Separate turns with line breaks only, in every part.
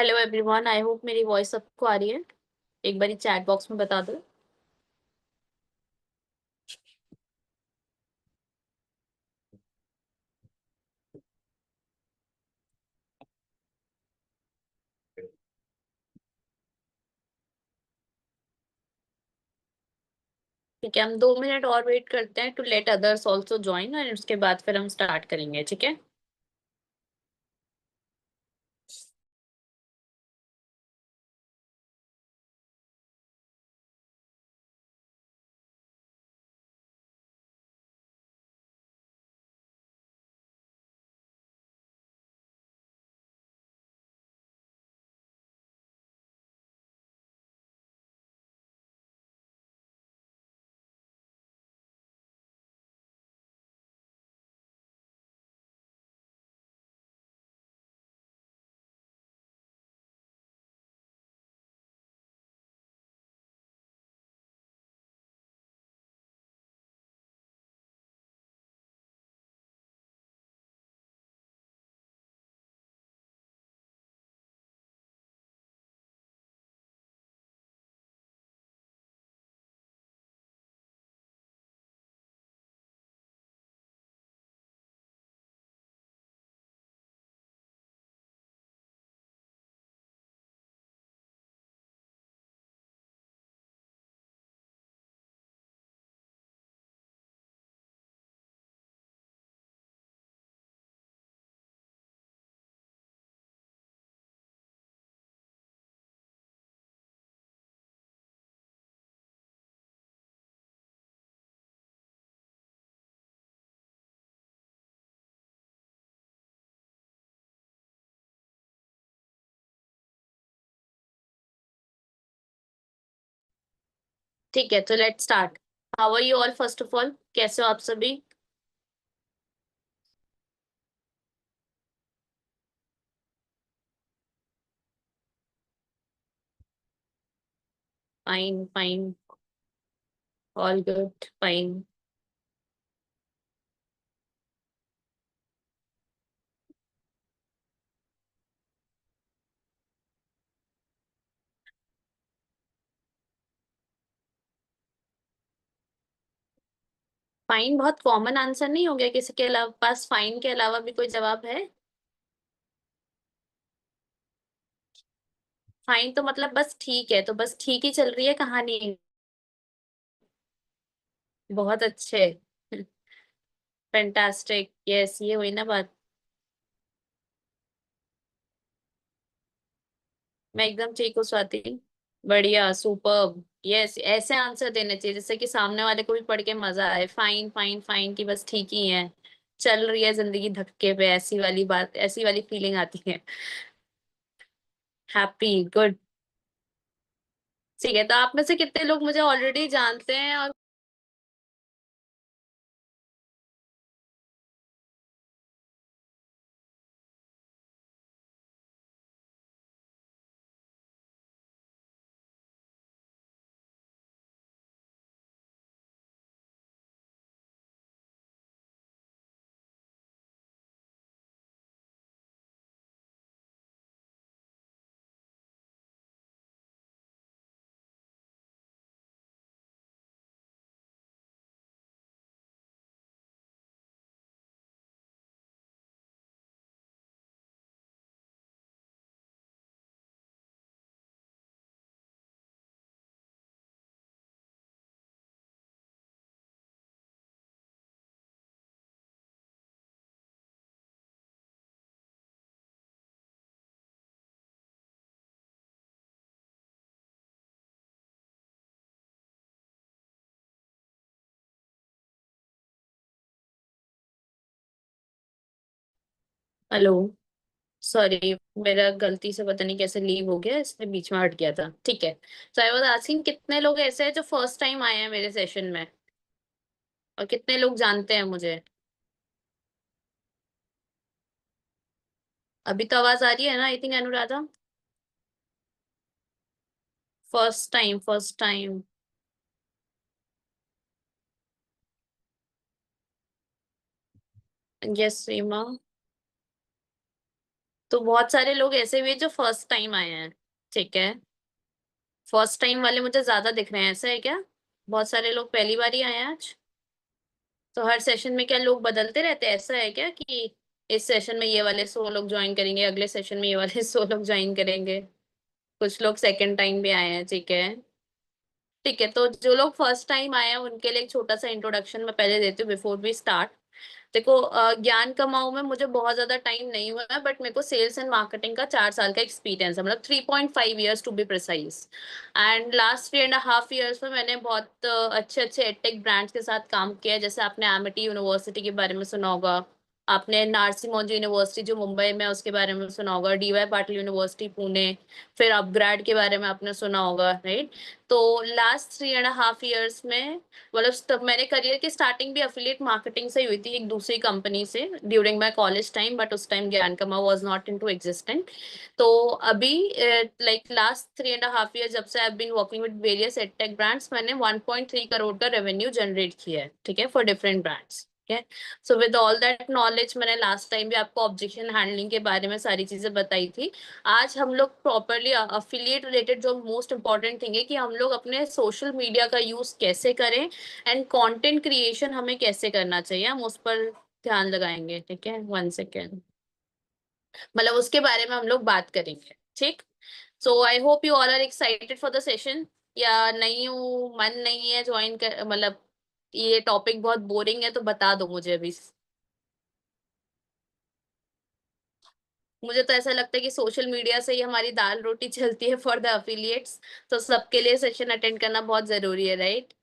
Hello everyone, I hope मेरी voice सबको आ रही है। एक बारी चैट बॉक्स में बता दो। ठीक है, हम 2 मिनट और वेट करते हैं to let others also join, और उसके बाद फिर हम स्टार्ट करेंगे। ठीक है। ठीक है, तो let start. How are you all? First of all, कैसे हो आप सभी? Fine fine. All good, fine. Fine बहुत कॉमन आंसर नहीं हो गया? किसी के अलावा पास फाइन के अलावा भी कोई जवाब है? फाइन तो मतलब बस ठीक है, तो बस ठीक ही चल रही है कहानी। बहुत अच्छे। फैंटास्टिक, यस, ये हुई ना बात। मैं एकदम ठीक हूँ स्वाति। बढ़िया, सुपर। यस, ऐसे आंसर देने चाहिए जिससे कि सामने वाले को भी पढ़ के मजा आए। फाइन फाइन फाइन की बस ठीक ही है। चल रही है जिंदगी धक्के पे, ऐसी वाली बात, ऐसी वाली फीलिंग आती है। Happy, good. ठीक है, तो आप में से कितने लोग मुझे ऑलरेडी जानते हैं? और हेलो। सॉरी, मेरा गलती से पता नहीं कैसे लीव हो गया, इसलिए बीच में हट गया था। ठीक है। तो आई वाज आस्किंग, कितने लोग ऐसे हैं जो फर्स्ट टाइम आए हैं मेरे सेशन में? और कितने लोग जानते हैं मुझे? अभी तो आवाज आ रही है ना? I think, Anuradha. First time, first time. Yes Seema. तो बहुत सारे लोग ऐसे भी हैं जो फर्स्ट टाइम आए हैं। ठीक है। फर्स्ट टाइम वाले मुझे ज्यादा दिख रहे हैं, ऐसा है क्या? बहुत सारे लोग पहली बार ही आए हैं आज। तो हर सेशन में क्या लोग बदलते रहते हैं, ऐसा है क्या कि इस सेशन में ये वाले 100 लोग ज्वाइन करेंगे, अगले सेशन में ये वाले 100 लोग ज्वाइन करेंगे? कुछ लोग सेकंड टाइम भी आए हैं, ठीक है। ठीक है, तो जो लोग फर्स्ट टाइम आए हैं उनके लिए एक छोटा सा इंट्रोडक्शन मैं पहले देती हूँ बिफोर वी स्टार्ट। देखो, ज्ञान कमाऊ में मुझे बहुत ज्यादा टाइम नहीं हुआ है, बट मेरे को सेल्स एंड मार्केटिंग का 4 साल का एक्सपीरियंस है, मतलब 3.5 years to be precise. And last 3.5 years में मैंने बहुत अच्छे अच्छे एडटेक ब्रांड्स के साथ काम किया है। जैसे आपने एमिटी यूनिवर्सिटी के बारे में सुना होगा, आपने नार्सी मोंजी यूनिवर्सिटी जो मुंबई में है उसके बारे में सुना होगा, डीवाई पाटिल यूनिवर्सिटी पुणे, फिर अपग्रेड के बारे में आपने सुना होगा, राइट? तो लास्ट 3.5 ईयर्स में, मतलब मेरे करियर की स्टार्टिंग भी अफिलिएट मार्केटिंग से ही हुई थी, एक दूसरी कंपनी से during my college time, but उस टाइम ज्ञान कमा वाज नॉट इनटू एग्जिस्टेंट। तो अभी लाइक लास्ट 3.5 ईयर जब से I been working with various edtech brands, मैंने 1.3 करोड़ का रेवेन्यू जनरेट किया है, ठीक है, for different brands. So with all that knowledge, मैंने लास्ट टाइम भी आपको ऑब्जेक्शन हैंडलिंग के बारे में सारी चीजें बताई थी। आज हम लोग प्रॉपरली अफिलिएट रिलेटेड, जो मोस्ट इम्पोर्टेंट थिंग है कि हम लोग अपने सोशल मीडिया का यूज कैसे करें एंड कंटेंट क्रिएशन हमें कैसे करना चाहिए, हम उस पर ध्यान लगाएंगे, ठीक है। 1 सेकेंड, मतलब उसके बारे में हम लोग बात करेंगे, ठीक। So I hope you all are excited for the session. या नहीं हूँ, मन नहीं है ज्वाइन कर, मतलब ये टॉपिक बहुत बोरिंग है तो बता दो मुझे अभी। मुझे तो ऐसा लगता है कि सोशल मीडिया से ही हमारी दाल रोटी चलती है फॉर द अफिलिएट्स। तो सबके लिए सेशन अटेंड करना बहुत जरूरी है, राइट?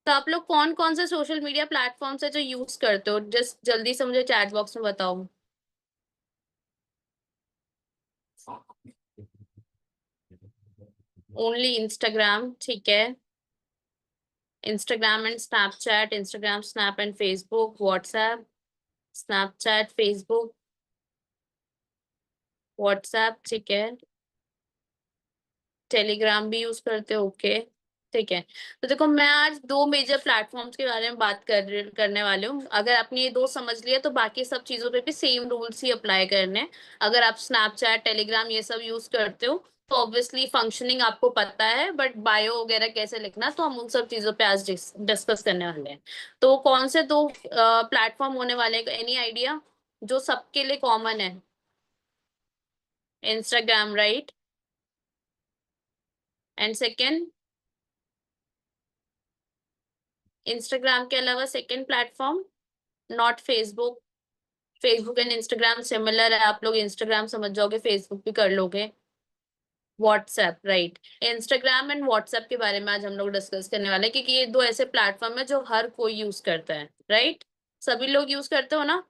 तो आप लोग कौन कौन से सोशल मीडिया प्लेटफॉर्म्स है जो यूज करते हो, जस्ट जल्दी से मुझे चैट बॉक्स में बताओ। ओनली इंस्टाग्राम, ठीक है। Instagram and Snapchat, Instagram snap and Facebook, WhatsApp, Snapchat, Facebook, WhatsApp, ठीक है। टेलीग्राम भी यूज करते हो, ओके। ठीक है। तो देखो, मैं आज दो मेजर प्लेटफॉर्म्स के बारे में बात करने वाले हूँ। अगर आपने ये दो समझ लिया तो बाकी सब चीजों पे भी सेम रूल्स ही अप्लाई करने हैं। अगर आप स्नैपचैट, टेलीग्राम ये सब यूज करते हो तो ऑब्वियसली फंक्शनिंग आपको पता है, बट बायो वगैरह कैसे लिखना, तो हम उन सब चीजों पे आज डिस्कस करने वाले हैं। तो कौन से दो प्लेटफॉर्म होने वाले हैं, एनी आइडिया, जो सबके लिए कॉमन है? Instagram, right. And second, Instagram के अलावा second platform? Not Facebook? Facebook and Instagram similar है, आप लोग इंस्टाग्राम समझ जाओगे, फेसबुक भी कर लोगे। WhatsApp, right. Instagram and WhatsApp के बारे में आज हम लोग डिस्कस करने वाले हैं, क्योंकि ये दो ऐसे प्लेटफॉर्म है जो हर कोई यूज करता है, राइट। सभी लोग यूज करते हो ना?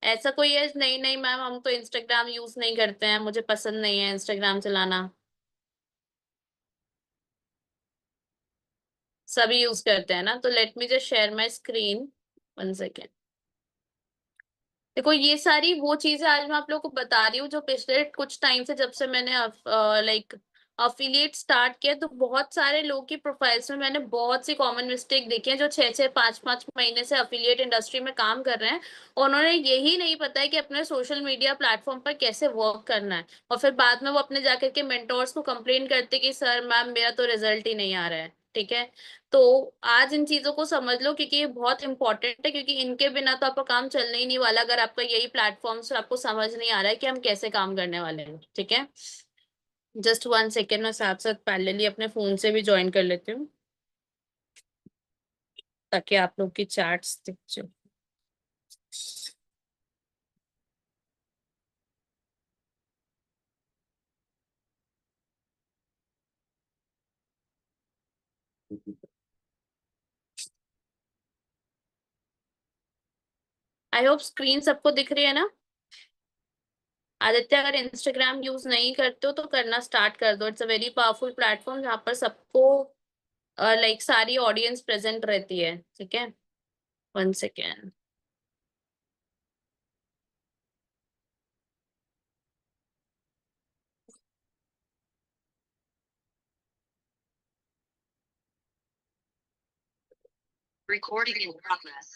ऐसा कोई है, नहीं नहीं मैम हम तो इंस्टाग्राम यूज नहीं करते हैं, मुझे पसंद नहीं है इंस्टाग्राम चलाना? सभी यूज करते हैं ना? तो let me just share my screen, 1 second. देखो, ये सारी वो चीजें आज मैं आप लोगों को बता रही हूँ जो पिछले कुछ टाइम से, जब से मैंने लाइक अफिलिएट स्टार्ट किया, तो बहुत सारे लोग की प्रोफाइल्स में मैंने बहुत सी कॉमन मिस्टेक देखी है, जो 6 6 5 5 महीने से अफिलिएट इंडस्ट्री में काम कर रहे हैं और उन्होंने यही नहीं पता है कि अपने सोशल मीडिया प्लेटफॉर्म पर कैसे वर्क करना है। और फिर बाद में वो अपने जाकर के मेंटोर्स को कंप्लेन करते कि सर मैम मेरा तो रिजल्ट ही नहीं आ रहा है, ठीक है। तो आज इन चीजों को समझ लो, क्योंकि ये बहुत इंपॉर्टेंट है, क्योंकि इनके बिना तो आपका काम चलने ही नहीं वाला, अगर आपका यही प्लेटफॉर्म से आपको समझ नहीं आ रहा है कि हम कैसे काम करने वाले हैं, ठीक है। जस्ट 1 सेकेंड, मैं साथ साथ पैरेलली अपने फोन से भी ज्वाइन कर लेती हूँ ताकि आप लोग की चैट्स दिख जाए। आई होप स्क्रीन सबको दिख रही है ना? आदित्य, अगर इंस्टाग्राम यूज नहीं करते हो तो करना स्टार्ट कर दो। It's a very powerful platform जहाँ पर सबको लाइक सारी ऑडियंस प्रेजेंट रहती है, ठीक है। 1 सेकेंड। Recording in progress.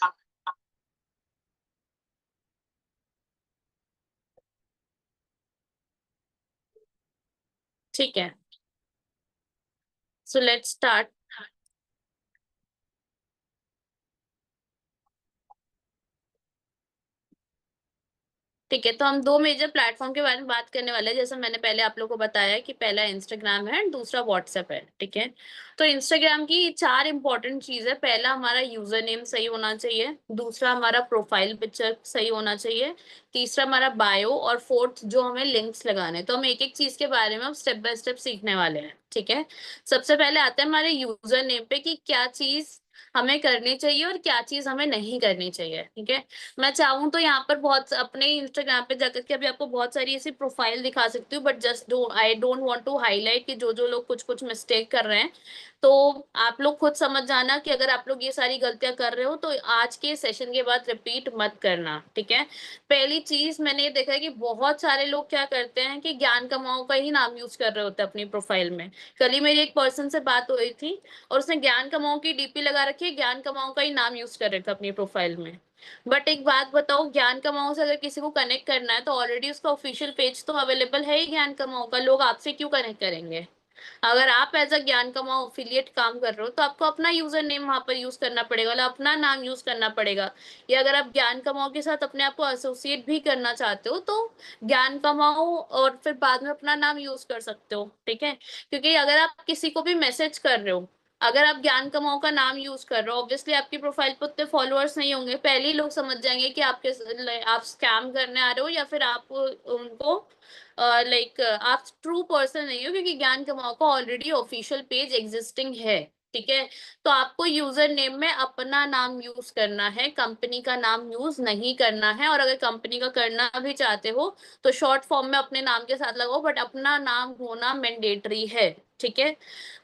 ठीक है, सो लेट्स स्टार्ट। ठीक है, तो हम दो मेजर प्लेटफॉर्म के बारे में बात करने वाले हैं। जैसे मैंने पहले आप लोगों को बताया कि पहला इंस्टाग्राम है, दूसरा व्हाट्सएप है। ठीक है, तो इंस्टाग्राम की चार इंपॉर्टेंट चीज है। पहला, हमारा यूजर नेम सही होना चाहिए। दूसरा, हमारा प्रोफाइल पिक्चर सही होना चाहिए। तीसरा, हमारा बायो। और फोर्थ, जो हमें लिंक्स लगाने हैं। तो हम एक एक चीज के बारे में अब स्टेप बाय स्टेप सीखने वाले हैं। ठीक है, सबसे पहले आते हैं हमारे यूजर नेम पे कि क्या चीज हमें करनी चाहिए और क्या चीज हमें नहीं करनी चाहिए। ठीक है, मैं चाहूँ तो यहाँ पर बहुत अपने इंस्टाग्राम पे जाकर के अभी आपको बहुत सारी ऐसी प्रोफाइल दिखा सकती हूँ, but just I don't want to highlight कि जो जो लोग कुछ कुछ मिस्टेक कर रहे हैं। तो आप लोग खुद समझ जाना कि अगर आप लोग ये सारी गलतियां कर रहे हो तो आज के सेशन के बाद रिपीट मत करना। ठीक है, पहली चीज मैंने ये देखा है कि बहुत सारे लोग क्या करते हैं कि ज्ञान कमाओ का ही नाम यूज कर रहे होते हैं अपनी प्रोफाइल में। कल ही मेरी एक पर्सन से बात हुई थी और उसने ज्ञान कमाओ की डीपी लगा रखी है, ज्ञान कमाओ का ही नाम यूज कर रहे थे अपनी प्रोफाइल में। बट एक बात बताओ, ज्ञान कमाओ से अगर किसी को कनेक्ट करना है तो ऑलरेडी उसका ऑफिशियल पेज तो अवेलेबल है ही ज्ञान कमाओ का। लोग आपसे क्यों कनेक्ट करेंगे? अगर आप एज अ ज्ञान कमाओ अफिलिएट काम कर रहे हो तो आपको अपना यूजर नेम वहां पर यूज करना पड़ेगा, मतलब अपना नाम यूज करना पड़ेगा। या अगर आप ज्ञान कमाओ के साथ अपने आप को एसोसिएट भी करना चाहते हो तो ज्ञान कमाओ और फिर बाद में अपना नाम यूज कर सकते हो। ठीक है, क्योंकि अगर आप किसी को भी मैसेज कर रहे हो, अगर आप ज्ञान कमाओ का नाम यूज कर रहे हो, ऑब्वियसली आपकी प्रोफाइल पे उतने फॉलोअर्स नहीं होंगे। पहले ही लोग समझ जाएंगे कि आप स्कैम करने आ रहे हो या फिर आप उनको लाइक आप ट्रू पर्सन नहीं हो, क्योंकि ज्ञान कमाओ का ऑलरेडी ऑफिशियल पेज एग्जिस्टिंग है। ठीक है, तो आपको यूजर नेम में अपना नाम यूज करना है, कंपनी का नाम यूज नहीं करना है। और अगर कंपनी का करना भी चाहते हो तो शॉर्ट फॉर्म में अपने नाम के साथ लगाओ, बट अपना नाम होना मैंडेटरी है। ठीक है,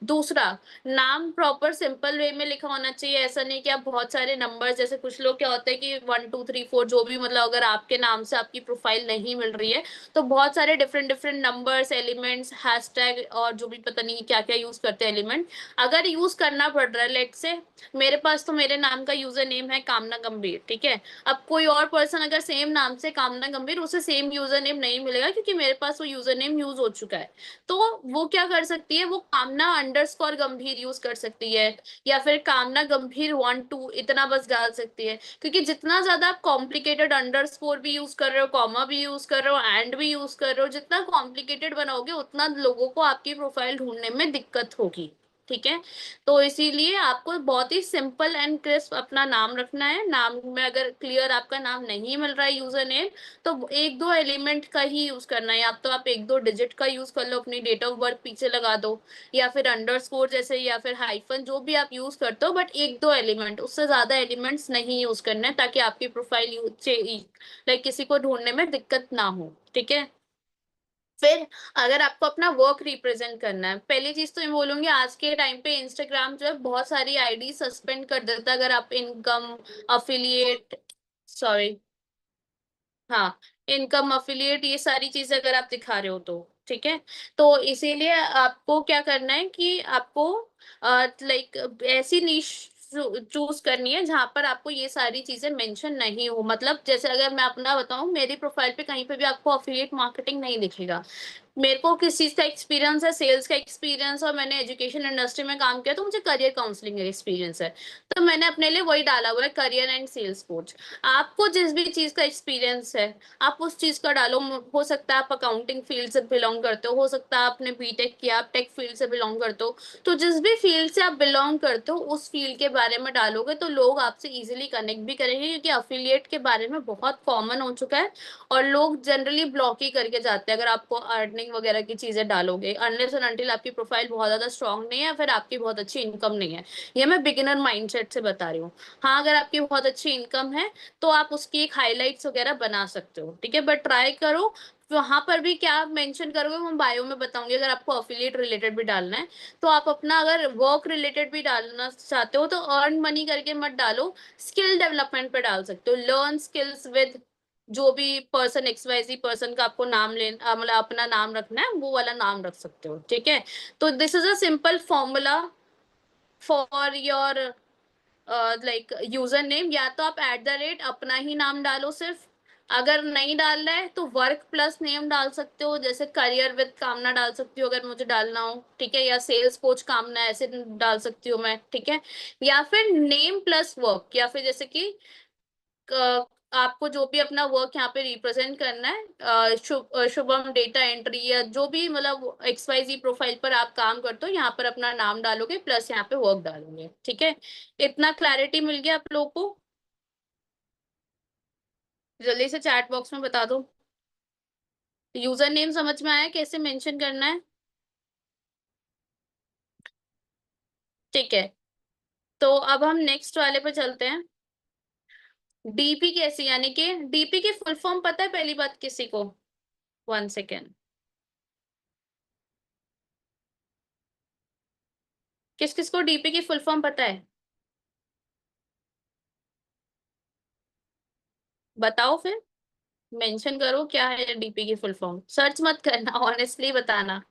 दूसरा, नाम प्रॉपर सिंपल वे में लिखा होना चाहिए। ऐसा नहीं कि आप बहुत सारे नंबर, जैसे कुछ लोग क्या होता है कि 1 2 3 4 जो भी, मतलब अगर आपके नाम से आपकी प्रोफाइल नहीं मिल रही है तो बहुत सारे different different numbers, elements, hashtag और जो भी पता नहीं क्या क्या यूज करते हैं एलिमेंट, अगर यूज करना पड़ रहा है। लेट से मेरे पास तो मेरे नाम का यूजर नेम है कामना गंभीर। ठीक है, अब कोई और पर्सन अगर सेम नाम से कामना गंभीर, उसे सेम यूजर नेम नहीं मिलेगा क्योंकि मेरे पास वो यूजर नेम यूज हो चुका है। तो वो क्या कर सकती है, वो कामना अंडरस्कोर गंभीर यूज कर सकती है, या फिर कामना गंभीर 1 2 इतना बस डाल सकती है। क्योंकि जितना ज्यादा आप कॉम्प्लिकेटेड अंडरस्कोर भी यूज कर रहे हो, कॉमा भी यूज कर रहे हो, एंड भी यूज कर रहे हो, जितना कॉम्प्लिकेटेड बनाओगे उतना लोगों को आपकी प्रोफाइल ढूंढने में दिक्कत होगी। ठीक है, तो इसीलिए आपको बहुत ही सिंपल एंड क्रिस्प अपना नाम रखना है। नाम में अगर क्लियर आपका नाम नहीं मिल रहा है यूजर नेम, तो एक दो एलिमेंट का ही यूज करना है। या तो आप एक दो डिजिट का यूज कर लो, अपनी डेट ऑफ बर्थ पीछे लगा दो, या फिर अंडरस्कोर जैसे, या फिर हाइफन, जो भी आप यूज करते हो, बट एक दो एलिमेंट, उससे ज्यादा एलिमेंट्स नहीं यूज करना है ताकि आपकी प्रोफाइल लाइक किसी को ढूंढने में दिक्कत ना हो। ठीक है, फिर अगर आपको अपना वर्क रिप्रेजेंट करना है, पहली चीज तो मैं बोलूंगी आज के टाइम पे इंस्टाग्राम जो है बहुत सारी आईडी सस्पेंड कर देता है अगर आप इनकम, अफिलिएट, सॉरी, हाँ, इनकम, अफिलिएट, ये सारी चीजें अगर आप दिखा रहे हो तो। ठीक है, तो इसीलिए आपको क्या करना है कि आपको लाइक ऐसी नीश चूज करनी है जहां पर आपको ये सारी चीजें मेंशन नहीं हो। मतलब जैसे अगर मैं अपना बताऊं, मेरी प्रोफाइल पे कहीं पे भी आपको अफिलिएट मार्केटिंग नहीं दिखेगा। मेरे को किस चीज का एक्सपीरियंस है, सेल्स का एक्सपीरियंस, और मैंने एजुकेशन इंडस्ट्री में काम किया तो मुझे करियर काउंसलिंग का एक्सपीरियंस है। तो मैंने अपने लिए वही डाला हुआ है, करियर एंड सेल्स कोच। आपको जिस भी चीज का एक्सपीरियंस है आप उस चीज का डालो। हो सकता है आप अकाउंटिंग फील्ड से बिलोंग करते हो सकता है आपने बीटेक किया, आप टेक फील्ड से बिलोंग करते हो। तो जिस भी फील्ड से आप बिलोंग करते हो उस फील्ड के बारे में डालोगे तो लोग आपसे इजीली कनेक्ट भी करेंगे, क्योंकि अफिलिएट के बारे में बहुत कॉमन हो चुका है। और लोग जनरली ब्लॉक ही करके जाते हैं अगर आपको अर्निंग वगैरह की चीजें डालोगे, अनलेस एंड अनटिल आपकी प्रोफाइल बहुत ज्यादा स्ट्रांग नहीं है, फिर आपकी बहुत अच्छी इनकम नहीं है। ये मैं बिगिनर माइंडसेट से बता रही हूँ। हाँ, अगर आपकी बहुत अच्छी इनकम है तो आप उसकी एक हाइलाइट्स वगैरह बना सकते हो। ठीक है, बट ट्राई करो वहां पर भी क्या मेंशन करोगे वो मैं बायो में बताऊंगी। अगर आपको अफिलिएट रिलेटेड भी डालना है तो आप अपना अगर वर्क रिलेटेड भी डालना चाहते हो तो अर्न मनी करके मत डालो, स्किल डेवलपमेंट पे डाल सकते हो, लर्न स्किल्स विद जो भी पर्सन XYZ पर्सन का आपको नाम लेना, मतलब अपना नाम रखना है वो वाला नाम रख सकते हो। ठीक है, तो this is a simple formula for your like user name, या तो आप @ अपना ही नाम डालो सिर्फ। अगर नहीं डालना है तो वर्क प्लस नेम डाल सकते हो, जैसे करियर विद कामना डाल सकती हो अगर मुझे डालना हो, ठीक है, या सेल्स कोच कामना ऐसे डाल सकती हूँ मैं, ठीक है। या फिर नेम प्लस वर्क, या फिर जैसे कि आपको जो भी अपना वर्क यहाँ पे रिप्रेजेंट करना है, शुभम डेटा एंट्री या जो भी मतलब XYZ प्रोफाइल पर आप काम करते हो, यहाँ पर अपना नाम डालोगे प्लस यहाँ पे वर्क डालोगे, ठीक है। इतना क्लैरिटी मिल गया आप लोगों को? जल्दी से चैट बॉक्स में बता दो। यूजर नेम समझ में आया कैसे मेंशन करना है? ठीक है, तो अब हम नेक्स्ट वाले पे चलते हैं। डीपी कैसी, यानी कि डीपी की फुल फॉर्म पता है पहली बात किसी को? 1 सेकेंड। किस किस को डीपी की फुल फॉर्म पता है? बताओ फिर, मेंशन करो क्या है डीपी की फुल फॉर्म, सर्च मत करना, ऑनेस्टली बताना।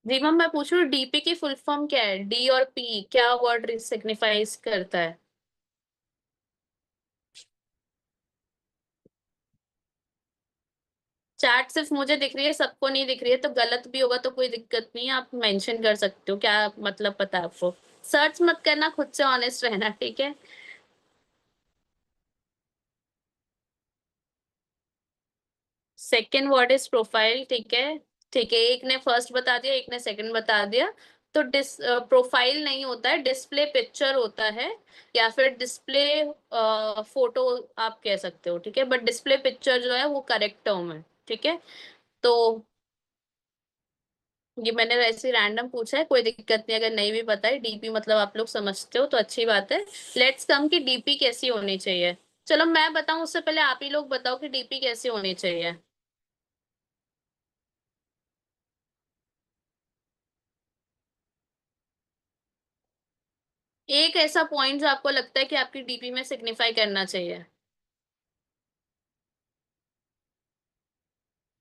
जी मैम, मैं पूछ रही हूँ डीपी की फुल फॉर्म क्या है, डी और पी क्या वर्ड सिग्निफाइज करता है? चैट सिर्फ मुझे दिख रही है, सबको नहीं दिख रही है, तो गलत भी होगा तो कोई दिक्कत नहीं है, आप मेंशन कर सकते हो क्या मतलब पता है आपको। सर्च मत करना, खुद से ऑनेस्ट रहना, ठीक है। सेकेंड वर्ड इज प्रोफाइल, ठीक है। ठीक है, एक ने फर्स्ट बता दिया, एक ने सेकंड बता दिया। तो प्रोफाइल नहीं होता है, डिस्प्ले पिक्चर होता है, या फिर डिस्प्ले फोटो आप कह सकते हो, ठीक है, बट डिस्प्ले पिक्चर जो है वो करेक्ट टर्म है, ठीक है। तो ये मैंने वैसे रैंडम पूछा है, कोई दिक्कत नहीं, अगर नहीं भी पता है डीपी मतलब आप लोग समझते हो तो अच्छी बात है। लेट्स कम कि डीपी कैसी होनी चाहिए। चलो मैं बताऊं उससे पहले आप ही लोग बताओ कि डीपी कैसी होनी चाहिए। एक ऐसा पॉइंट जो आपको लगता है कि आपकी डीपी में सिग्निफाई करना चाहिए।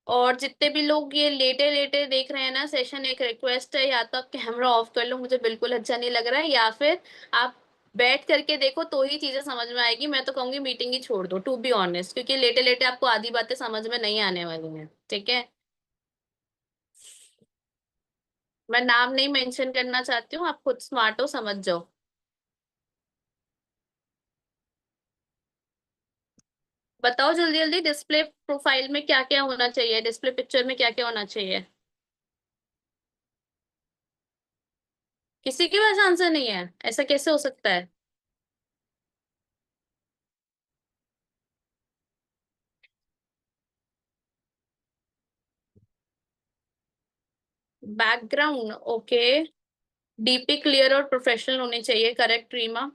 और जितने भी लोग ये लेटे लेटे देख रहे हैं ना सेशन, एक रिक्वेस्ट है, या तो आप कैमरा ऑफ कर लो, मुझे बिल्कुल अच्छा नहीं लग रहा है, या फिर आप बैठ करके देखो तो ही चीजें समझ में आएगी। मैं तो कहूंगी मीटिंग ही छोड़ दो, टू बी ऑनेस्ट, क्योंकि लेटे लेटे आपको आधी बातें समझ में नहीं आने वाली हैं, ठीक है। मैं नाम नहीं मेंशन करना चाहती हूँ, आप खुद स्मार्ट हो, समझ जाओ। बताओ जल्दी जल्दी, डिस्प्ले प्रोफाइल में क्या क्या होना चाहिए, डिस्प्ले पिक्चर में क्या क्या होना चाहिए? किसी के पास आंसर नहीं है? ऐसा कैसे हो सकता है? Background, okay. डीपी क्लियर और प्रोफेशनल होनी चाहिए, करेक्ट रीमा।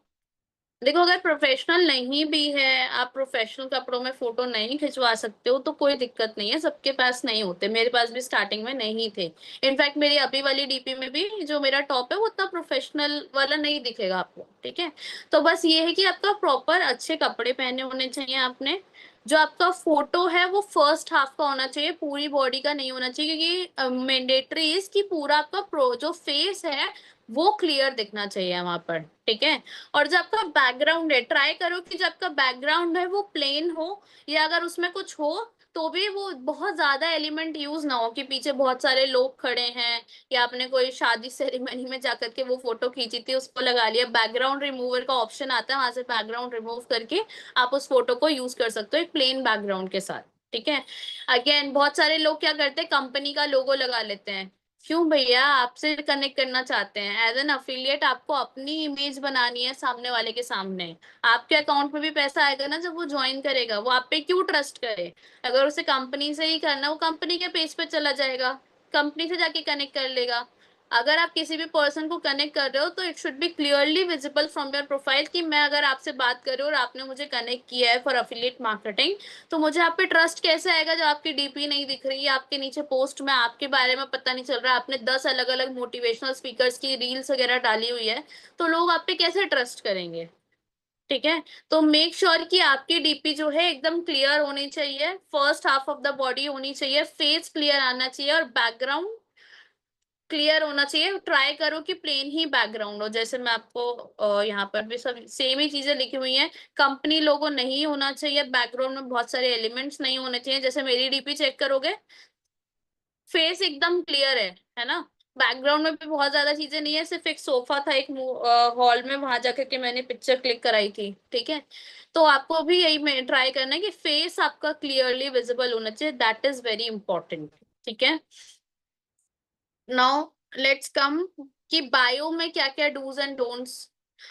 देखो अगर प्रोफेशनल नहीं भी है, आप प्रोफेशनल कपड़ों में फोटो नहीं खिंचवा सकते हो तो कोई दिक्कत नहीं है, सबके पास नहीं होते, मेरे पास भी स्टार्टिंग में नहीं थे। इनफैक्ट मेरी अभी वाली डीपी में भी जो मेरा टॉप है वो उतना प्रोफेशनल वाला नहीं दिखेगा आपको, ठीक है। तो बस ये है कि आपका प्रॉपर अच्छे कपड़े पहने होने चाहिए आपने। जो आपका फोटो है वो फर्स्ट हाफ का होना चाहिए, पूरी बॉडी का नहीं होना चाहिए, क्योंकि मैंडेटरी कि पूरा आपका प्रो जो फेस है वो क्लियर दिखना चाहिए वहां पर, ठीक है। और जो आपका बैकग्राउंड है, ट्राई करो कि जो आपका बैकग्राउंड है वो प्लेन हो, या अगर उसमें कुछ हो तो भी वो बहुत ज्यादा एलिमेंट यूज ना हो कि पीछे बहुत सारे लोग खड़े हैं, या आपने कोई शादी सेरेमनी में जाकर के वो फोटो खींची थी उसको लगा लिया। बैकग्राउंड रिमूवर का ऑप्शन आता है, वहां से बैकग्राउंड रिमूव करके आप उस फोटो को यूज कर सकते हो एक प्लेन बैकग्राउंड के साथ, ठीक है। अगेन बहुत सारे लोग क्या करते हैं, कंपनी का लोगो लगा लेते हैं। क्यों भैया, आपसे कनेक्ट करना चाहते हैं एज एन अफिलिएट, आपको अपनी इमेज बनानी है सामने वाले के सामने। आपके अकाउंट में भी पैसा आएगा ना जब वो ज्वाइन करेगा, वो आप पे क्यों ट्रस्ट करे? अगर उसे कंपनी से ही करना, वो कंपनी के पेज पे चला जाएगा, कंपनी से जाके कनेक्ट कर लेगा। अगर आप किसी भी पर्सन को कनेक्ट कर रहे हो तो it should be clearly visible from your profile कि मैं अगर आपसे बात कर रही हूँ और आपने मुझे कनेक्ट किया है फॉर अफिलिएट मार्केटिंग, तो मुझे आप पे ट्रस्ट कैसे आएगा जब आपकी डीपी नहीं दिख रही है, आपके नीचे पोस्ट में आपके बारे में पता नहीं चल रहा, आपने 10 अलग अलग मोटिवेशनल स्पीकर्स की रील्स वगैरह डाली हुई है, तो लोग आप पे कैसे ट्रस्ट करेंगे? ठीक है। तो मेक श्योर कि आपकी डीपी जो है एकदम क्लियर होनी चाहिए, first half of the body होनी चाहिए, फेस क्लियर आना चाहिए और बैकग्राउंड क्लियर होना चाहिए। ट्राई करो कि प्लेन ही बैकग्राउंड हो, जैसे मैं आपको यहाँ पर भी सब सेम ही चीजें लिखी हुई हैं। कंपनी लोगो नहीं होना चाहिए, बैकग्राउंड में बहुत सारे एलिमेंट्स नहीं होने चाहिए। जैसे मेरी डीपी चेक करोगे, फेस एकदम क्लियर है ना। बैकग्राउंड में भी बहुत ज्यादा चीजें नहीं है, सिर्फ एक सोफा था एक हॉल में, वहां जाकर के मैंने पिक्चर क्लिक कराई थी। ठीक है। तो आपको भी यही ट्राई करना है कि फेस आपका क्लियरली विजिबल होना चाहिए, दैट इज वेरी इंपॉर्टेंट। ठीक है। नाउ लेट्स कम कि बायो में क्या क्या डूज एंड डोंट्स।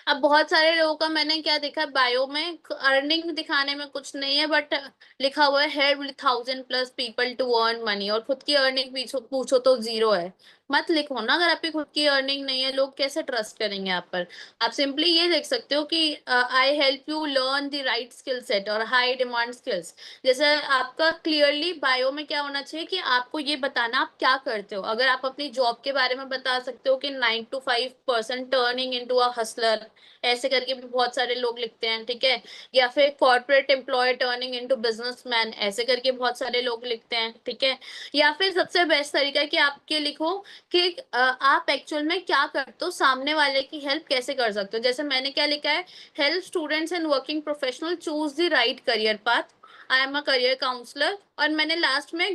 अब बहुत सारे लोगों का मैंने क्या देखा, बायो में अर्निंग दिखाने में कुछ नहीं है, बट लिखा हुआ है help with 1000+ people to earn money, और खुद की अर्निंग पूछो पूछो तो जीरो है। मत लिखो ना, अगर आपकी खुद की अर्निंग नहीं है, लोग कैसे ट्रस्ट करेंगे आप पर। आप सिंपली ये देख सकते हो कि I help you learn the right skill set और हाई डिमांड स्किल्स। जैसे आपका क्लियरली बायो में क्या होना चाहिए कि आपको ये बताना आप क्या करते हो। अगर आप अपनी जॉब के बारे में बता सकते हो कि 9 to 5% turning into a Hustler, ऐसे करके भी बहुत सारे लोग लिखते हैं। ठीक है। या फिर corporate employ turning into businessman, ऐसे करके बहुत सारे लोग लिखते हैं। ठीक है। या फिर सबसे बेस्ट तरीका है कि आपके लिखो कि आप एक्चुअल में क्या करते हो, सामने वाले की हेल्प कैसे कर सकते हो। जैसे मैंने क्या लिखा है, help students and working professional choose the right career path, I am a career counsellor. और मैंने लास्ट में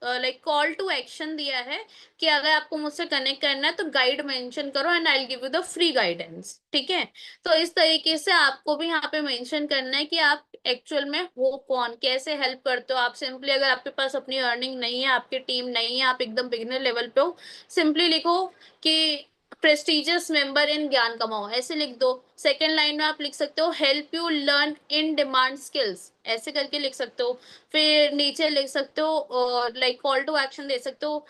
लाइक कॉल टू एक्शन दिया है कि अगर आपको मुझसे कनेक्ट करना है तो गाइड मेंशन करो and I will give you the free guidance. ठीक है। तो इस तरीके से आपको भी यहाँ पे मेंशन करना है कि आप एक्चुअल में हो कौन, कैसे हेल्प करते हो। आप सिंपली, अगर आपके पास अपनी अर्निंग नहीं है, आपकी टीम नहीं है, आप एकदम बिगिनर लेवल पे हो, सिंपली लिखो कि प्रेस्टिजियस मेंबर इन ज्ञान कमाओ, ऐसे लिख दो। सेकेंड लाइन में आप लिख सकते हो help you learn in demand skills, ऐसे करके लिख सकते हो। फिर नीचे लिख सकते हो लाइक कॉल टू एक्शन दे सकते हो,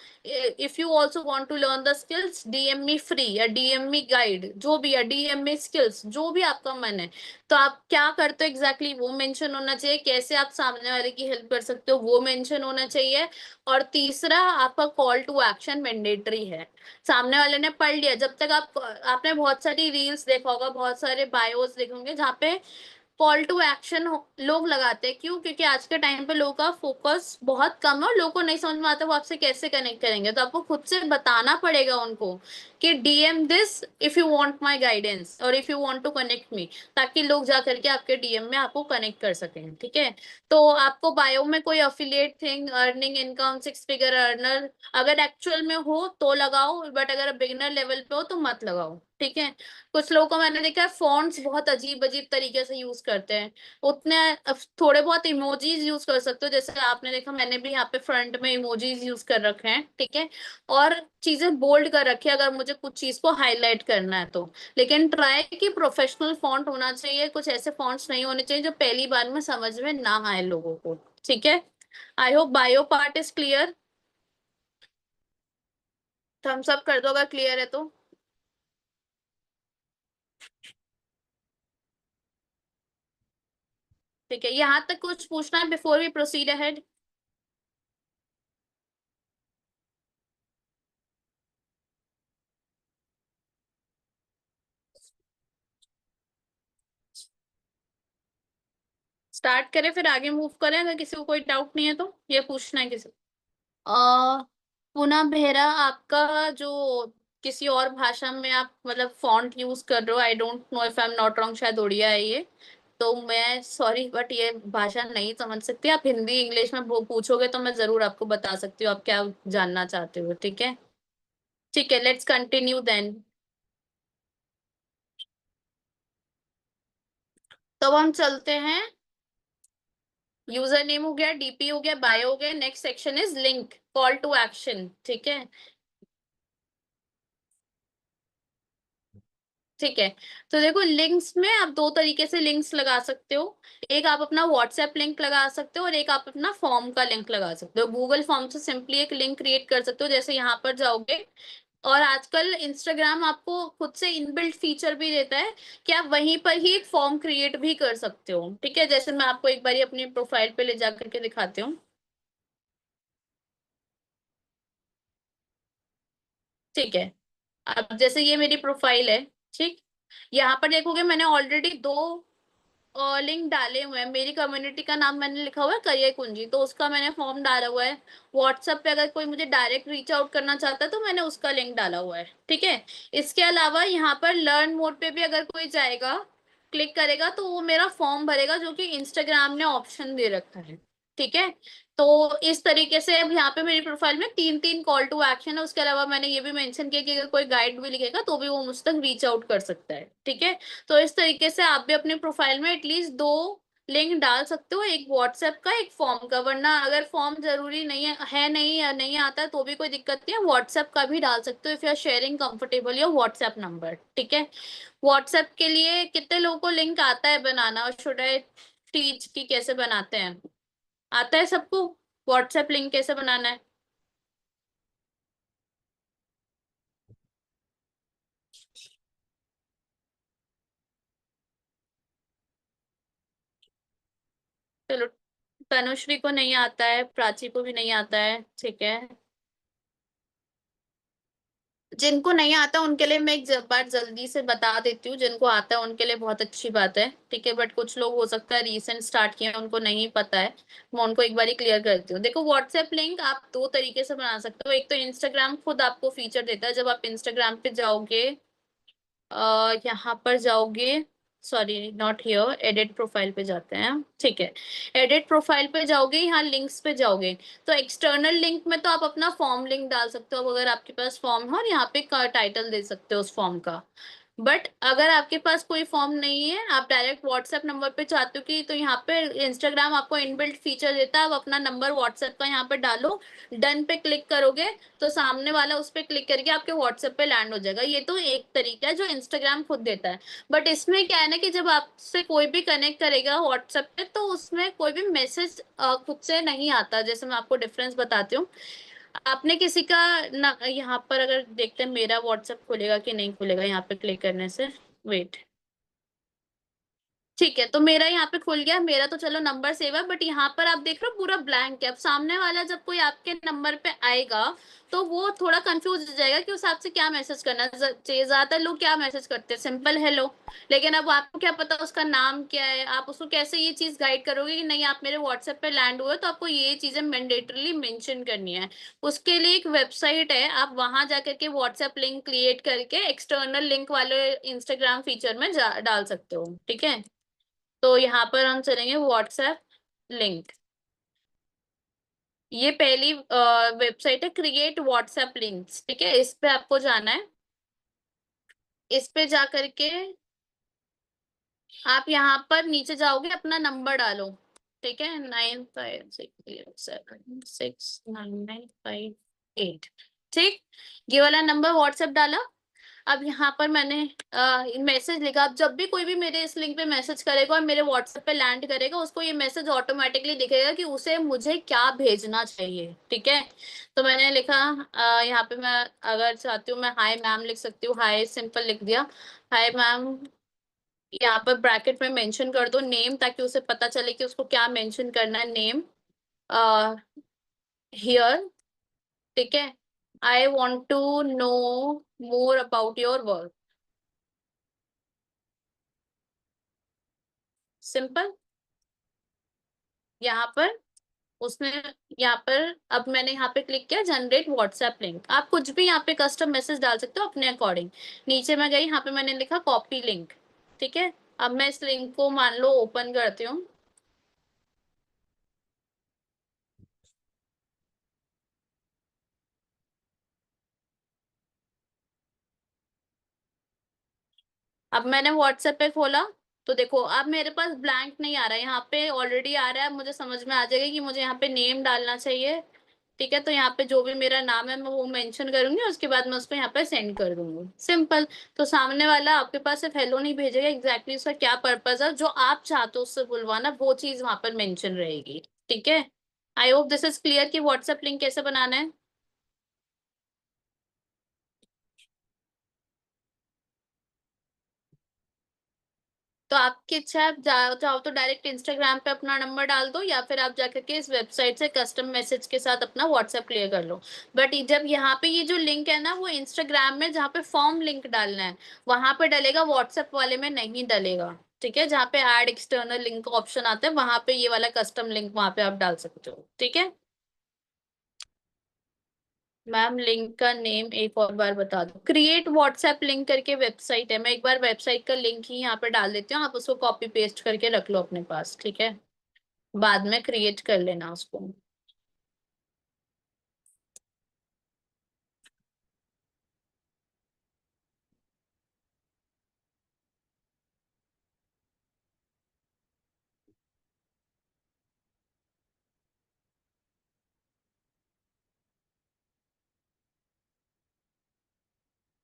if you also want to learn the skills DM me free या डीएम मी गाइड, जो भी है, डीएम मी स्किल्स, जो भी आपका मन है। तो आप क्या करते हो एग्जैक्टली वो मेंशन होना चाहिए, कैसे आप सामने वाले की हेल्प कर सकते हो वो मेंशन होना चाहिए। और तीसरा, आपका कॉल टू एक्शन मैंडेटरी है। सामने वाले ने पढ़ लिया, जब तक आपने बहुत सारी रील्स देखा होगा, बहुत सारे बायोस देखे होंगे जहाँ पे कॉल टू एक्शन लोग लगाते हैं। क्यों? क्योंकि आज के टाइम पे लोगों का फोकस बहुत कम है और लोगों को नहीं समझ में आता वो आपसे कैसे कनेक्ट करेंगे। तो आपको खुद से बताना पड़ेगा उनको कि DM this if you want my guidance और if you want to connect me, ताकि लोग जा करके आपके डीएम में आपको कनेक्ट कर सकें। ठीक है। तो आपको बायो में कोई affiliate thing, earning income, 6 figure earner, अगर एक्चुअल में हो तो लगाओ, बट अगर बिगिनर लेवल पे हो तो मत लगाओ। ठीक है। कुछ लोगों को मैंने देखा है फॉन्ट्स बहुत अजीब अजीब तरीके से यूज करते हैं, उतने थोड़े बहुत इमोजीज यूज कर सकते हो। जैसे आपने देखा, मैंने भी यहाँ पे फ्रंट में इमोजीज यूज कर रखे हैं। ठीक है। और चीजें बोल्ड कर रखी है अगर मुझे कुछ चीज को हाईलाइट करना है तो। लेकिन ट्राई कि प्रोफेशनल फॉन्ट होना चाहिए, कुछ ऐसे फॉन्ट्स नहीं होने चाहिए जो पहली बार में समझ में ना आए लोगों को। ठीक है। I hope bio part is clear. Thumbs up कर दो अगर क्लियर है तो। ठीक है। यहाँ तक कुछ पूछना है before we proceed ahead? Start करें फिर आगे मूव करें, अगर किसी को कोई डाउट नहीं है तो, ये पूछना है किसी को। पुनः बेहरा, आपका जो किसी और भाषा में आप मतलब फॉन्ट यूज कर रहे हो, I don't know if I am not wrong, शायद उड़िया है ये। तो मैं सॉरी बट ये भाषा नहीं समझ सकती। आप हिंदी इंग्लिश में पूछोगे तो मैं जरूर आपको बता सकती हूँ आप क्या जानना चाहते हो। ठीक है। ठीक है, लेट्स कंटिन्यू देन। तो अब हम चलते हैं। यूजर नेम हो गया, डीपी हो गया, बायो हो गया, next section is link, call to action. ठीक है। ठीक है। तो देखो, लिंक्स में आप दो तरीके से लिंक्स लगा सकते हो। एक आप अपना व्हाट्सएप लिंक लगा सकते हो और एक आप अपना फॉर्म का लिंक लगा सकते हो। गूगल फॉर्म से सिंपली एक लिंक क्रिएट कर सकते हो, जैसे यहाँ पर जाओगे। और आजकल इंस्टाग्राम आपको खुद से इनबिल्ट फीचर भी देता है कि आप वहीं पर ही एक फॉर्म क्रिएट भी कर सकते हो। ठीक है। जैसे मैं आपको एक बार अपनी प्रोफाइल पे ले जा करके दिखाती हूँ। ठीक है। अब जैसे ये मेरी प्रोफाइल है। ठीक। यहाँ पर देखोगे मैंने ऑलरेडी दो लिंक डाले हुए हैं। मेरी कम्युनिटी का नाम मैंने लिखा हुआ है करियर कुंजी, तो उसका मैंने फॉर्म डाला हुआ है। व्हाट्सएप पे अगर कोई मुझे डायरेक्ट रीच आउट करना चाहता है तो मैंने उसका लिंक डाला हुआ है, ठीक है। इसके अलावा यहाँ पर लर्न मोड पे भी अगर कोई जाएगा, क्लिक करेगा, तो वो मेरा फॉर्म भरेगा जो कि इंस्टाग्राम ने ऑप्शन दे रखा है, ठीक है। तो इस तरीके से अब यहाँ पे मेरी प्रोफाइल में तीन तीन कॉल टू एक्शन है। उसके अलावा मैंने ये भी मेंशन किया कि अगर कोई गाइड भी लिखेगा तो भी वो मुझ तक रीच आउट कर सकता है, ठीक है। तो इस तरीके से आप भी अपने प्रोफाइल में एटलीस्ट दो लिंक डाल सकते हो, एक व्हाट्सएप का, एक फॉर्म का। वरना अगर फॉर्म जरूरी नहीं है नहीं या नहीं आता है तो भी कोई दिक्कत नहीं है, व्हाट्सएप का भी डाल सकते हो if you are sharing comfortable your WhatsApp number, ठीक है। व्हाट्सएप के लिए कितने लोगों को लिंक आता है बनाना, और शुड आई टीच कि कैसे बनाते हैं? आता है सबको व्हाट्सएप लिंक कैसे बनाना है? चलो, तनुश्री को नहीं आता है, प्राची को भी नहीं आता है, ठीक है। जिनको नहीं आता उनके लिए मैं एक बार जल्दी से बता देती हूँ, जिनको आता है उनके लिए बहुत अच्छी बात है, ठीक है। बट कुछ लोग हो सकता है रीसेंट स्टार्ट किए हैं, उनको नहीं पता है। मैं उनको एक बार क्लियर करती हूँ। देखो, व्हाट्सएप लिंक आप दो तरीके से बना सकते हो। एक तो इंस्टाग्राम खुद आपको फीचर देता है, जब आप इंस्टाग्राम पे जाओगे, यहाँ पर जाओगे, sorry not here, edit profile पे जाते हैं, ठीक है। एडिट प्रोफाइल पे जाओगे, यहाँ लिंक्स पे जाओगे, तो एक्सटर्नल लिंक में तो आप अपना फॉर्म लिंक डाल सकते हो, अब अगर आपके पास फॉर्म है, और यहाँ पे टाइटल दे सकते हो उस फॉर्म का। बट अगर आपके पास कोई फॉर्म नहीं है, आप डायरेक्ट व्हाट्सएप नंबर पे चाहते हो कि, तो यहाँ पे इंस्टाग्राम आपको इनबिल्ट फीचर देता है, आप अपना नंबर व्हाट्सएप का यहाँ पे डालो, डन पे क्लिक करोगे, तो सामने वाला उस पे क्लिक करके आपके व्हाट्सएप पे लैंड हो जाएगा। ये तो एक तरीका है जो इंस्टाग्राम खुद देता है। बट इसमें क्या है ना कि जब आपसे कोई भी कनेक्ट करेगा व्हाट्सएप पे, तो उसमें कोई भी मैसेज खुद से नहीं आता। जैसे मैं आपको डिफरेंस बताती हूँ। आपने किसी का ना, यहाँ पर अगर देखते हैं मेरा व्हाट्सएप खुलेगा कि नहीं खुलेगा यहाँ पे क्लिक करने से, वेट, ठीक है। तो मेरा यहाँ पे खुल गया, मेरा तो चलो नंबर सेव है, बट यहाँ पर आप देख रहे हो पूरा ब्लैंक है। अब सामने वाला जब कोई आपके नंबर पे आएगा तो वो थोड़ा कंफ्यूज हो जाएगा कि उस आपसे क्या मैसेज करना चाहिए। ज्यादातर लोग क्या मैसेज करते हैं, सिंपल हेलो। लेकिन अब आपको क्या पता उसका नाम क्या है, आप उसको कैसे ये चीज गाइड करोगे कि नहीं आप मेरे व्हाट्सएप पे लैंड हुए, तो आपको ये चीजें मैंडेटरली मेंशन करनी है। उसके लिए एक वेबसाइट है, आप वहां जाकर के व्हाट्सएप लिंक क्रिएट करके एक्सटर्नल लिंक वाले इंस्टाग्राम फीचर में डाल सकते हो, ठीक है। तो यहाँ पर हम चलेंगे व्हाट्सएप लिंक। ये पहली वेबसाइट है, क्रिएट व्हाट्सएप लिंक्स, ठीक है। इस पे आपको जाना है। इस पे जा करके आप यहाँ पर नीचे जाओगे, अपना नंबर डालो, ठीक है, 9560769958, ठीक। ये वाला नंबर व्हाट्सएप डाला। अब यहाँ पर मैंने मैसेज लिखा। अब जब भी कोई भी मेरे इस लिंक पे मैसेज करेगा और मेरे व्हाट्सएप पे लैंड करेगा, उसको ये मैसेज ऑटोमेटिकली दिखेगा कि उसे मुझे क्या भेजना चाहिए, ठीक है। तो मैंने लिखा, यहाँ पे मैं अगर चाहती हूँ मैं हाय मैम लिख सकती हूँ, हाय सिंपल लिख दिया, हाय मैम। यहाँ पर ब्रैकेट में मेंशन कर दो नेम, ताकि उसे पता चले कि उसको क्या मेंशन करना है, नेम हियर, ठीक है। I want to know more about your work, simple. यहाँ पर उसने, यहाँ पर अब मैंने यहाँ पे क्लिक किया जनरेट व्हाट्सएप लिंक। आप कुछ भी यहाँ पे कस्टम मैसेज डाल सकते हो अपने अकॉर्डिंग। नीचे मैं गई, यहाँ पे मैंने लिखा कॉपी लिंक, ठीक है। अब मैं इस लिंक को मान लो ओपन करती हूँ। अब मैंने व्हाट्सएप पे खोला, तो देखो अब मेरे पास ब्लैंक नहीं आ रहा है, यहाँ पे ऑलरेडी आ रहा है। मुझे समझ में आ जाएगा कि मुझे यहाँ पे नेम डालना चाहिए, ठीक है। तो यहाँ पे जो भी मेरा नाम है मैं वो मेंशन करूंगी, उसके बाद मैं उसको यहाँ पे सेंड कर दूंगी, सिंपल। तो सामने वाला आपके पास सिर्फ हेलो नहीं भेजेगा, एग्जैक्टली उसका क्या पर्पज है जो आप चाहते हो उससे बुलवाना, वो चीज वहां पर मेंशन रहेगी, ठीक है। I hope this is clear कि व्हाट्सएप लिंक कैसे बनाना है। तो आपकी इच्छा है, आप चाहो तो डायरेक्ट इंस्टाग्राम पे अपना नंबर डाल दो, या फिर आप जाकर के इस वेबसाइट से कस्टम मैसेज के साथ अपना व्हाट्सएप क्लियर कर लो। बट जब यहाँ पे ये जो लिंक है ना, वो इंस्टाग्राम में जहाँ पे फॉर्म लिंक डालना है वहां पे डलेगा, व्हाट्सएप वाले में नहीं डलेगा। ठीक है, जहाँ पे ऐड एक्सटर्नल लिंक ऑप्शन आता है वहां पे ये वाला कस्टम लिंक वहां पे आप डाल सकते हो। ठीक है मैम, लिंक का नेम एक और बार बता दो। क्रिएट व्हाट्सएप लिंक करके वेबसाइट है, मैं एक बार वेबसाइट का लिंक ही यहाँ पे डाल देती हूँ, आप उसको कॉपी पेस्ट करके रख लो अपने पास। ठीक है, बाद में क्रिएट कर लेना उसको।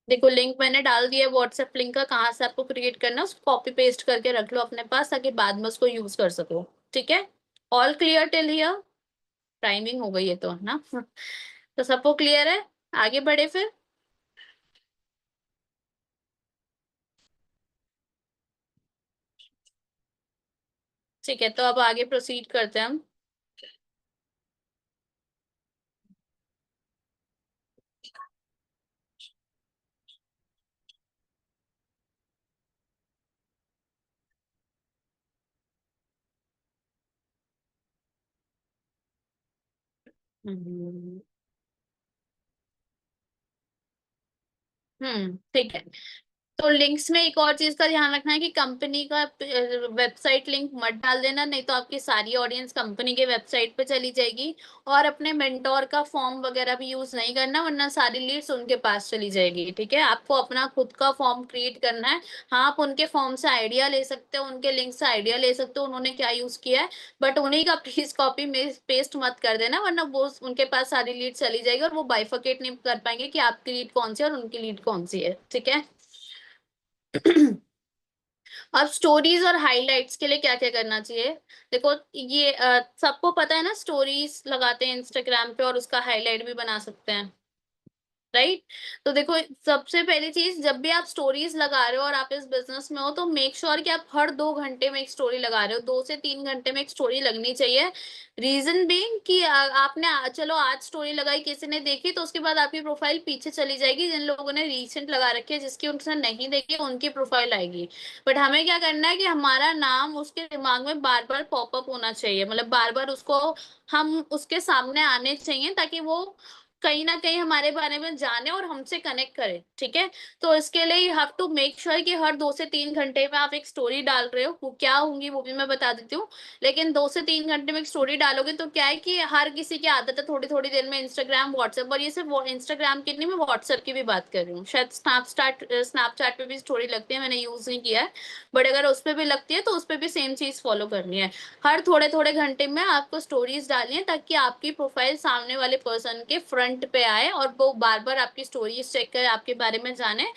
देखो लिंक मैंने डाल दिया है व्हाट्सएप लिंक का, कहाँ से आपको क्रिएट करना है उसको कॉपी पेस्ट करके रख लो अपने पास, ताकि बाद में उसको यूज कर सको। ठीक है, all clear till here? Timing हो गई है तो ना तो सबको क्लियर है, आगे बढ़े फिर। ठीक है, तो अब आगे प्रोसीड करते हैं हम। ठीक है। तो लिंक्स में एक और चीज का ध्यान रखना है कि कंपनी का वेबसाइट लिंक मत डाल देना, नहीं तो आपकी सारी ऑडियंस कंपनी के वेबसाइट पे चली जाएगी। और अपने मेंटोर का फॉर्म वगैरह भी यूज नहीं करना, वरना सारी लीड्स उनके पास चली जाएगी। ठीक है, आपको अपना खुद का फॉर्म क्रिएट करना है। हाँ, आप उनके फॉर्म से आइडिया ले सकते हो, उनके लिंक से आइडिया ले सकते हो उन्होंने क्या यूज किया है, बट उन्हीं का प्लीज कॉपी पेस्ट मत कर देना, वरना वो उनके पास सारी लीड चली जाएगी और वो बाइफरकेट नहीं कर पाएंगे कि आपकी लीड कौन सी है और उनकी लीड कौन सी है। ठीक है अब स्टोरीज और हाइलाइट्स के लिए क्या क्या करना चाहिए। देखो ये सबको पता है ना, स्टोरीज लगाते हैं इंस्टाग्राम पे और उसका हाईलाइट भी बना सकते हैं, राइट। तो देखो, सबसे पहली चीज, जब भी आप स्टोरीज लगा रहे हो और आप इस बिजनेस में हो, तो मेक श्योर कि आप हर 2 घंटे में एक स्टोरी लगा रहे हो, 2 से 3 घंटे में एक स्टोरी लगनी चाहिए। रीजन बीइंग कि आपने चलो आज स्टोरी लगाई, किसी ने देखी, तो उसके बाद आपकी प्रोफाइल पीछे चली जाएगी, जिन लोगों ने रीसेंट लगा रखी है जिसकी उनसे नहीं देखी उनकी प्रोफाइल आएगी। बट हमें क्या करना है कि हमारा नाम उसके दिमाग में बार बार पॉपअप होना चाहिए, मतलब बार बार उसको हम उसके सामने आने चाहिए, ताकि वो कहीं ना कहीं हमारे बारे में जाने और हमसे कनेक्ट करे। ठीक है, तो इसके लिए you have to make sure कि हर 2 से 3 घंटे में आप एक स्टोरी डाल रहे हो, वो क्या होंगी वो भी मैं बता देती हूँ। लेकिन 2 से 3 घंटे में एक स्टोरी डालोगे तो क्या है कि हर किसी की आदत है थोड़ी थोड़ी देर में इंस्टाग्राम व्हाट्सएप, और ये सिर्फ इंस्टाग्राम की नहीं, मैं व्हाट्सएप की भी बात कर रही हूँ, शायद स्नैपचैट पे भी स्टोरी लगती है, मैंने यूज नहीं किया है। बट अगर उस पर भी लगती है तो उस पर भी सेम चीज फॉलो करनी है। हर थोड़े थोड़े घंटे में आपको स्टोरीज डालनी है, ताकि आपकी प्रोफाइल सामने वाले पर्सन के फ्रंट पे आए और वो बार बार आपकी स्टोरीज चेक करे, आपके बारे में जाने।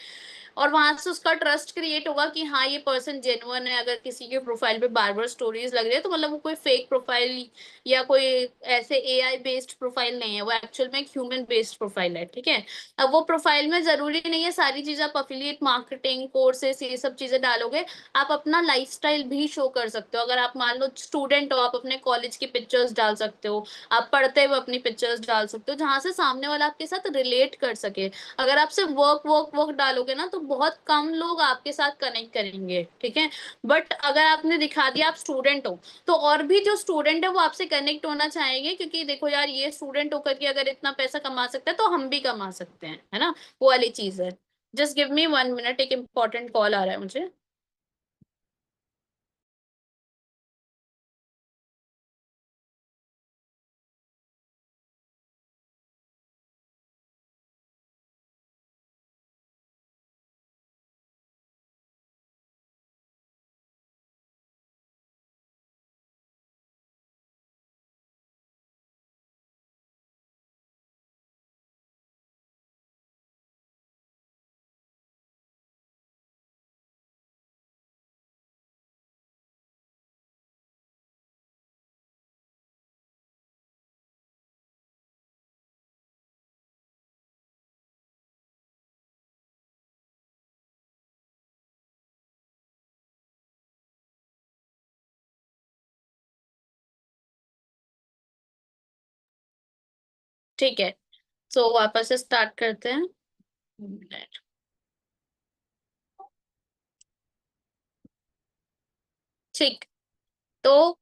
और वहां से उसका ट्रस्ट क्रिएट होगा कि हाँ ये पर्सन जेन्युइन है। अगर किसी के प्रोफाइल पे बार बार स्टोरीज लग रही है तो मतलब वो कोई फेक प्रोफाइल या कोई ऐसे एआई बेस्ड प्रोफाइल नहीं है, वो एक्चुअल में एक ह्यूमन बेस्ड प्रोफाइल है। ठीक है, अब वो प्रोफाइल में जरूरी नहीं है सारी चीजें आप अफिलिएट मार्केटिंग कोर्सेस ये सब चीजें डालोगे, आप अपना लाइफस्टाइल भी शो कर सकते हो। अगर आप मान लो स्टूडेंट हो, आप अपने कॉलेज की पिक्चर्स डाल सकते हो, आप पढ़ते हुए अपनी पिक्चर्स डाल सकते हो, जहां से सामने वाला आपके साथ रिलेट कर सके। अगर आप सिर्फ वर्क वर्क वर्क डालोगे ना, तो बहुत कम लोग आपके साथ कनेक्ट करेंगे। ठीक है, बट अगर आपने दिखा दिया आप स्टूडेंट हो, तो और भी जो स्टूडेंट है वो आपसे कनेक्ट होना चाहेंगे, क्योंकि देखो यार ये स्टूडेंट होकर के अगर इतना पैसा कमा सकता है तो हम भी कमा सकते हैं, है ना, वो वाली चीज है। जस्ट गिव मी 1 मिनट, एक इम्पोर्टेंट कॉल आ रहा है मुझे। ठीक है, तो वापस से स्टार्ट करते हैं। ठीक। तो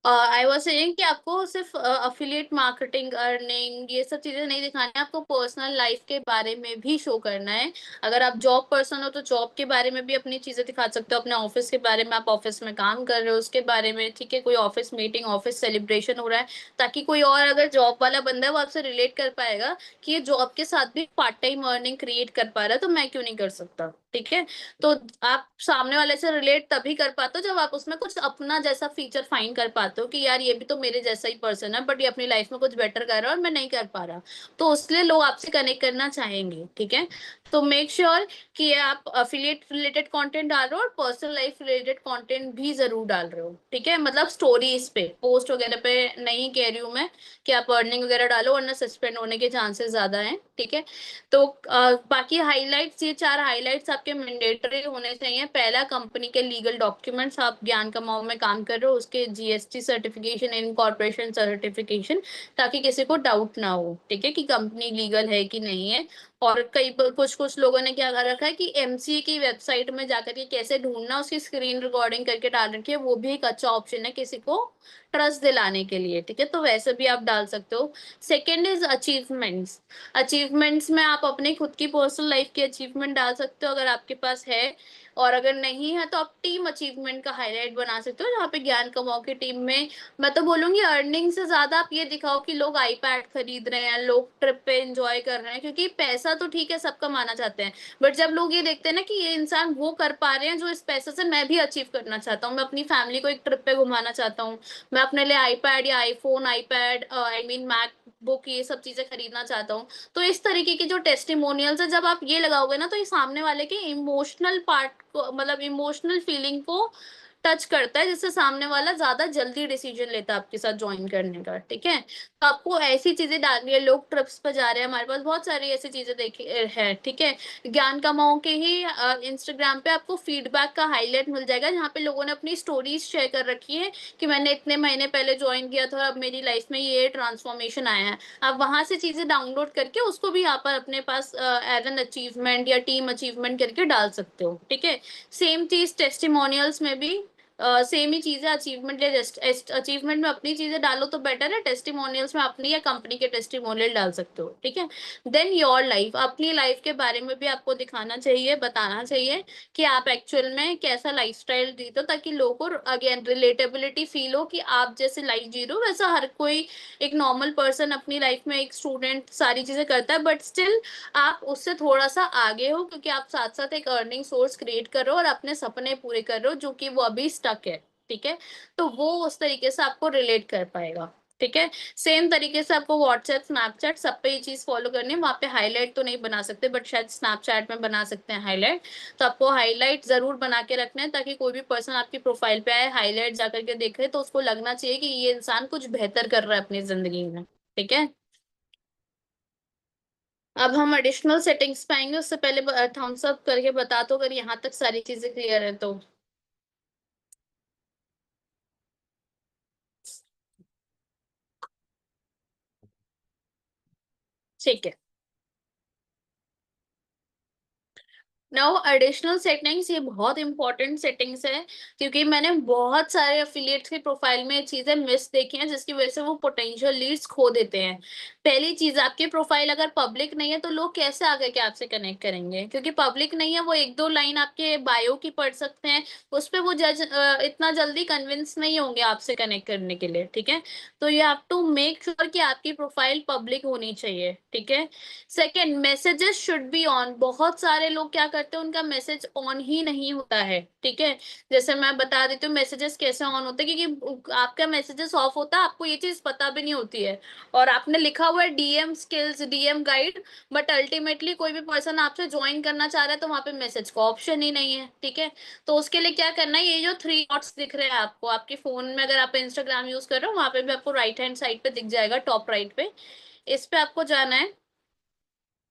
आई वाज सेइंग कि आपको सिर्फ अफिलिएट मार्केटिंग, अर्निंग, ये सब चीजें नहीं दिखानी है, आपको पर्सनल लाइफ के बारे में भी शो करना है। अगर आप जॉब पर्सन हो तो जॉब के बारे में भी अपनी चीजें दिखा सकते हो, अपने ऑफिस के बारे में, आप ऑफिस में काम कर रहे हो उसके बारे में, ठीक है, कोई ऑफिस मीटिंग, ऑफिस सेलिब्रेशन हो रहा है, ताकि कोई और अगर जॉब वाला बंदा है वो आपसे रिलेट कर पाएगा कि ये जॉब के साथ भी पार्ट टाइम अर्निंग क्रिएट कर पा रहा है, तो मैं क्यों नहीं कर सकता। ठीक है। तो आप सामने वाले से रिलेट तभी कर पाते हो जब आप उसमें कुछ अपना जैसा फीचर फाइंड कर पाते हो कि यार ये भी तो मेरे जैसा ही पर्सन है, बट ये अपनी लाइफ में कुछ बेटर कर रहा है और मैं नहीं कर पा रहा। तो उसलिए लोग आपसे कनेक्ट करना चाहेंगे। ठीक है। तो मेक श्योर कि ये आप अफिलिएट रिलेटेड कंटेंट डाल रहे हो और पर्सनल लाइफ रिलेटेड कंटेंट भी जरूर डाल रहे हो। ठीक है, मतलब स्टोरीज पे, पोस्ट वगैरह पे नहीं कह रही हूँ मैं कि आप अर्निंग वगैरह डालो, वरना सस्पेंड होने के चांसेस ज्यादा हैं। ठीक है। तो बाकी हाइलाइट्स, ये चार हाइलाइट्स आपके मैंडेटरी होने चाहिए। पहला, कंपनी के लीगल डॉक्यूमेंट्स, आप ज्ञान कमाओ में काम कर रहे हो उसके जीएसटी सर्टिफिकेशन, इनकॉर्पोरेशन सर्टिफिकेशन, ताकि किसी को डाउट ना हो। ठीक है, कि कंपनी लीगल है कि नहीं है। और कई कुछ कुछ लोगों ने क्या कर रखा है कि एमसीए की वेबसाइट में जाकर के कैसे ढूंढना, उसकी स्क्रीन रिकॉर्डिंग करके डाल रखी है, वो भी एक अच्छा ऑप्शन है किसी को ट्रस्ट दिलाने के लिए। ठीक है, तो वैसे भी आप डाल सकते हो। Second is achievements. अचीवमेंट्स में आप अपनी खुद की पर्सनल लाइफ की अचीवमेंट डाल सकते हो अगर आपके पास है, और अगर नहीं है तो आप टीम अचीवमेंट का हाईलाइट बना सकते हो, जहाँ पे ज्ञान कमाओ की टीम में मैं तो बोलूंगी अर्निंग से ज्यादा आप ये दिखाओ कि लोग आईपैड खरीद रहे हैं, लोग ट्रिप पे एंजॉय कर रहे हैं, क्योंकि पैसा तो ठीक है सब कमाना चाहते हैं, बट जब लोग ये देखते हैं ना कि ये इंसान वो कर पा रहे हैं जो इस पैसे से मैं भी अचीव करना चाहता हूँ, मैं अपनी फैमिली को एक ट्रिप पे घुमाना चाहता हूँ, मैं अपने लिए आईपैड या iPhone, iPad, I mean MacBook, ये सब चीजें खरीदना चाहता हूँ। तो इस तरीके की जो टेस्टिमोनियल्स है, जब आप ये लगाओगे ना, तो ये सामने वाले के इमोशनल पार्ट को, मतलब इमोशनल फीलिंग को टच करता है, जिससे सामने वाला ज्यादा जल्दी डिसीजन लेता है आपके साथ ज्वाइन करने का। ठीक है। तो आपको ऐसी चीजें डालनी है, लोग ट्रिप्स पर जा रहे हैं, हमारे पास बहुत सारी ऐसी चीजें देखी है। ठीक है। ज्ञान कमाओ के ही इंस्टाग्राम पे आपको फीडबैक का हाईलाइट मिल जाएगा, जहाँ पे लोगों ने अपनी स्टोरीज शेयर कर रखी है कि मैंने इतने महीने पहले ज्वाइन किया था और अब मेरी लाइफ में ये ट्रांसफॉर्मेशन आया है। आप वहां से चीजें डाउनलोड करके उसको भी यहाँ पर अपने पास एज एन अचीवमेंट या टीम अचीवमेंट करके डाल सकते हो। ठीक है। सेम चीज टेस्टिमोनियल्स में भी, सेम ही चीज है। अचीवमेंट या अचीवमेंट में अपनी चीजें डालो तो बेटर है, टेस्टिमोनियल्स में अपनी या कंपनी के टेस्टिमोनियल डाल सकते हो। ठीक है। देन योर लाइफ, अपनी लाइफ के बारे में भी आपको दिखाना चाहिए, बताना चाहिए कि आप एक्चुअल में कैसा लाइफस्टाइल जीते हो, ताकि लोगों को अगेन रिलेटेबिलिटी फील हो कि आप जैसे लाइफ जी रहे हो वैसा हर कोई एक नॉर्मल पर्सन अपनी लाइफ में, एक स्टूडेंट सारी चीजें करता है, बट स्टिल आप उससे थोड़ा सा आगे हो, क्योंकि आप साथ साथ एक अर्निंग सोर्स क्रिएट कर रहे हो और अपने सपने पूरे कर रहे हो जो कि वो अभी स्टक है। ठीक है। तो वो उस तरीके से आपको रिलेट कर पाएगा। ठीक है। सेम तरीके से आपको व्हाट्सएप, स्नैपचैट, सब पे ये चीज फॉलो करनी है। वहां पे हाईलाइट तो नहीं बना सकते, बट शायद स्नैपचैट में बना सकते हैं हाईलाइट। तो आपको हाईलाइट जरूर बना के रखना है, ताकि कोई भी पर्सन आपकी प्रोफाइल पे आए, हाईलाइट जाकर के देखे, तो उसको लगना चाहिए कि ये इंसान कुछ बेहतर कर रहा है अपनी जिंदगी में। ठीक है। अब हम एडिशनल सेटिंग्स पे आएंगे, उससे पहले थम्स अप करके बता दो अगर यहाँ तक सारी चीजें क्लियर है तो। ठीक है। नाउ एडिशनल सेटिंग्स, ये बहुत इंपॉर्टेंट सेटिंग्स है, क्योंकि मैंने बहुत सारे अफिलिएट्स की प्रोफाइल में ये चीजें मिस देखी हैं, जिसकी वजह से वो पोटेंशियल लीड्स खो देते हैं। पहली चीज, आपकी प्रोफाइल अगर पब्लिक नहीं है तो लोग कैसे आगे के आपसे कनेक्ट करेंगे, क्योंकि पब्लिक नहीं है, वो एक दो लाइन आपके बायो की पढ़ सकते हैं, उस पे वो जज इतना जल्दी कन्विंस नहीं होंगे आपसे कनेक्ट करने के लिए। ठीक है। तो you have to make sure कि आपकी प्रोफाइल पब्लिक होनी चाहिए। ठीक है। Second, messages should be on. बहुत सारे लोग क्या करते हैं, उनका मैसेज ऑन ही नहीं होता है। ठीक है। जैसे मैं बता देती हूँ मैसेजेस कैसे ऑन होते हैं, क्योंकि आपका मैसेजेस ऑफ होता है, आपको ये चीज पता भी नहीं होती है, और आपने लिखा हुआ है DM skills, DM guide, but ultimately कोई भी पर्सन आपसे ज्वाइन करना चाह रहा है तो वहां पे मैसेज का ऑप्शन ही नहीं है। ठीक है। तो उसके लिए क्या करना है, ये जो थ्री डॉट्स दिख रहे हैं आपको आपके फोन में, अगर आप इंस्टाग्राम यूज कर रहे हो, वहां पे भी आपको राइट हैंड साइड पे दिख जाएगा, टॉप राइट पे, इस पे आपको जाना है।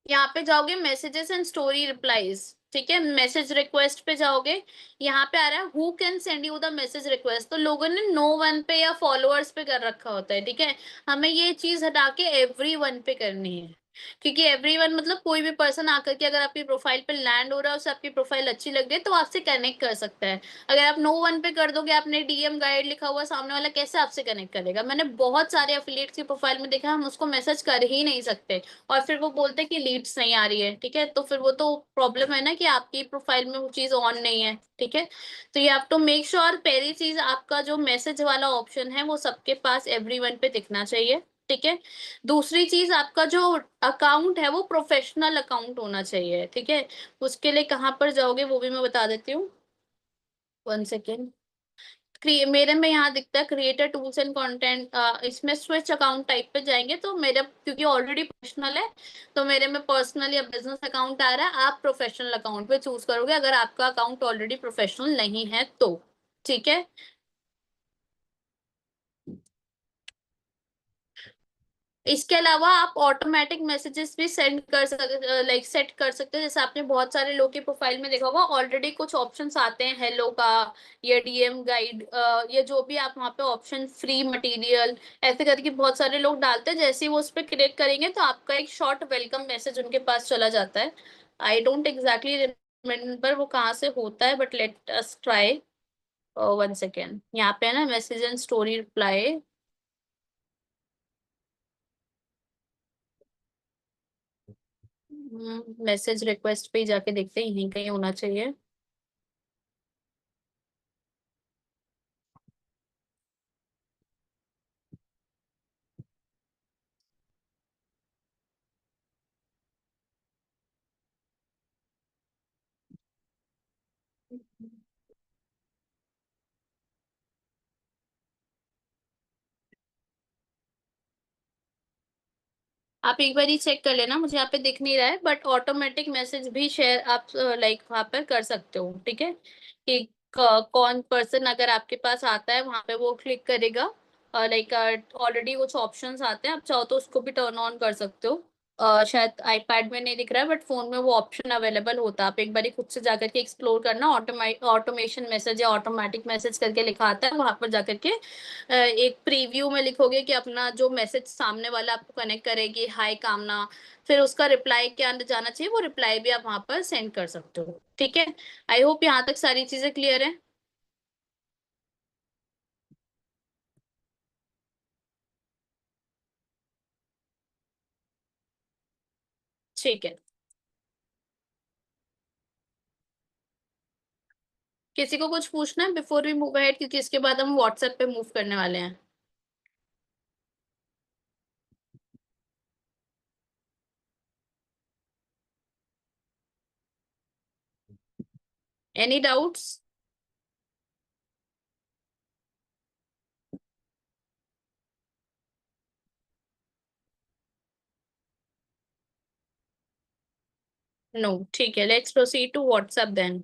यहाँ पे जाओगे मैसेजेस एंड स्टोरी रिप्लाईज। ठीक है, मैसेज रिक्वेस्ट पे जाओगे, यहाँ पे आ रहा है who can send you the message request, तो लोगों ने नो वन पे या फॉलोअर्स पे कर रखा होता है। ठीक है, हमें ये चीज हटा के एवरी वन पे करनी है, क्योंकि एवरी वन मतलब कोई भी पर्सन आकर के अगर आपकी प्रोफाइल पे लैंड हो रहा है, उसे आपकी प्रोफाइल अच्छी लग रही है तो आपसे कनेक्ट कर सकता है। अगर आप नो वन पे कर दोगे, आपने डीएम गाइड लिखा हुआ, सामने वाला कैसे आपसे कनेक्ट करेगा? मैंने बहुत सारे एफिलिएट्स की प्रोफाइल में देखा, हम उसको मैसेज कर ही नहीं सकते, और फिर वो बोलते हैं कि लीड्स नहीं आ रही है। ठीक है, तो फिर वो तो प्रॉब्लम है ना कि आपकी प्रोफाइल में वो चीज ऑन नहीं है। ठीक है, तो ये आप तो मेक श्योर, पहली चीज आपका जो मैसेज वाला ऑप्शन है वो सबके पास एवरीवन पे दिखना चाहिए। ठीक है, दूसरी चीज आपका जो अकाउंट है वो प्रोफेशनल अकाउंट होना चाहिए। ठीक है, उसके लिए कहाँ पर जाओगे वो भी मैं बता देती हूँ, 1 सेकेंड। मेरे में यहाँ दिखता है क्रिएटर टूल्स एंड कंटेंट, इसमें स्विच अकाउंट टाइप पे जाएंगे तो मेरा क्योंकि ऑलरेडी प्रोफेशनल है, तो मेरे में पर्सनल या बिजनेस अकाउंट आ रहा है। आप प्रोफेशनल अकाउंट पे चूज करोगे अगर आपका अकाउंट ऑलरेडी प्रोफेशनल नहीं है तो। ठीक है, इसके अलावा आप ऑटोमेटिक मैसेजेस भी सेंड कर सकते, लाइक सेट कर सकते हो। जैसे आपने बहुत सारे लोग की प्रोफाइल में देखा होगा, ऑलरेडी कुछ ऑप्शंस आते हैं हेलो का, या डीएम गाइड, या जो भी आप वहाँ पे ऑप्शन, फ्री मटेरियल, ऐसे करके बहुत सारे लोग डालते हैं। जैसे ही वो उस पर क्लिक करेंगे तो आपका एक शॉर्ट वेलकम मैसेज उनके पास चला जाता है। आई डोंट एग्जैक्टली रिमेम्बर वो कहाँ से होता है, but let us try. 1 second, यहाँ पे है ना message and story reply. Message request पे ही जाके देखते हैं, यहीं कहीं होना चाहिए। आप एक बार ही चेक कर लेना, मुझे यहाँ पे दिख नहीं रहा है, बट ऑटोमेटिक मैसेज भी शेयर आप लाइक वहाँ पर कर सकते हो। ठीक है, कि कौन पर्सन अगर आपके पास आता है वहाँ पे वो क्लिक करेगा, लाइक ऑलरेडी कुछ ऑप्शंस आते हैं, आप चाहो तो उसको भी टर्न ऑन कर सकते हो। शायद आईपैड में नहीं दिख रहा है, बट फोन में वो ऑप्शन अवेलेबल होता है। आप एक बार खुद से जाकर के एक्सप्लोर करना, ऑटोमेशन मैसेज या ऑटोमेटिक मैसेज करके लिखा आता है, वहां पर जाकर के एक प्रीव्यू में लिखोगे कि अपना जो मैसेज सामने वाला आपको कनेक्ट करेगी, हाय कामना, फिर उसका रिप्लाई क्या जाना चाहिए, वो रिप्लाई भी आप वहां पर सेंड कर सकते हो। ठीक है, आई होप यहाँ तक सारी चीजें क्लियर है। ठीक है, किसी को कुछ पूछना है बिफोर वी मूव अहेड, क्योंकि इसके बाद हम व्हाट्सएप पे मूव करने वाले हैं। Any doubts? नो, ठीक है, let's proceed to WhatsApp then.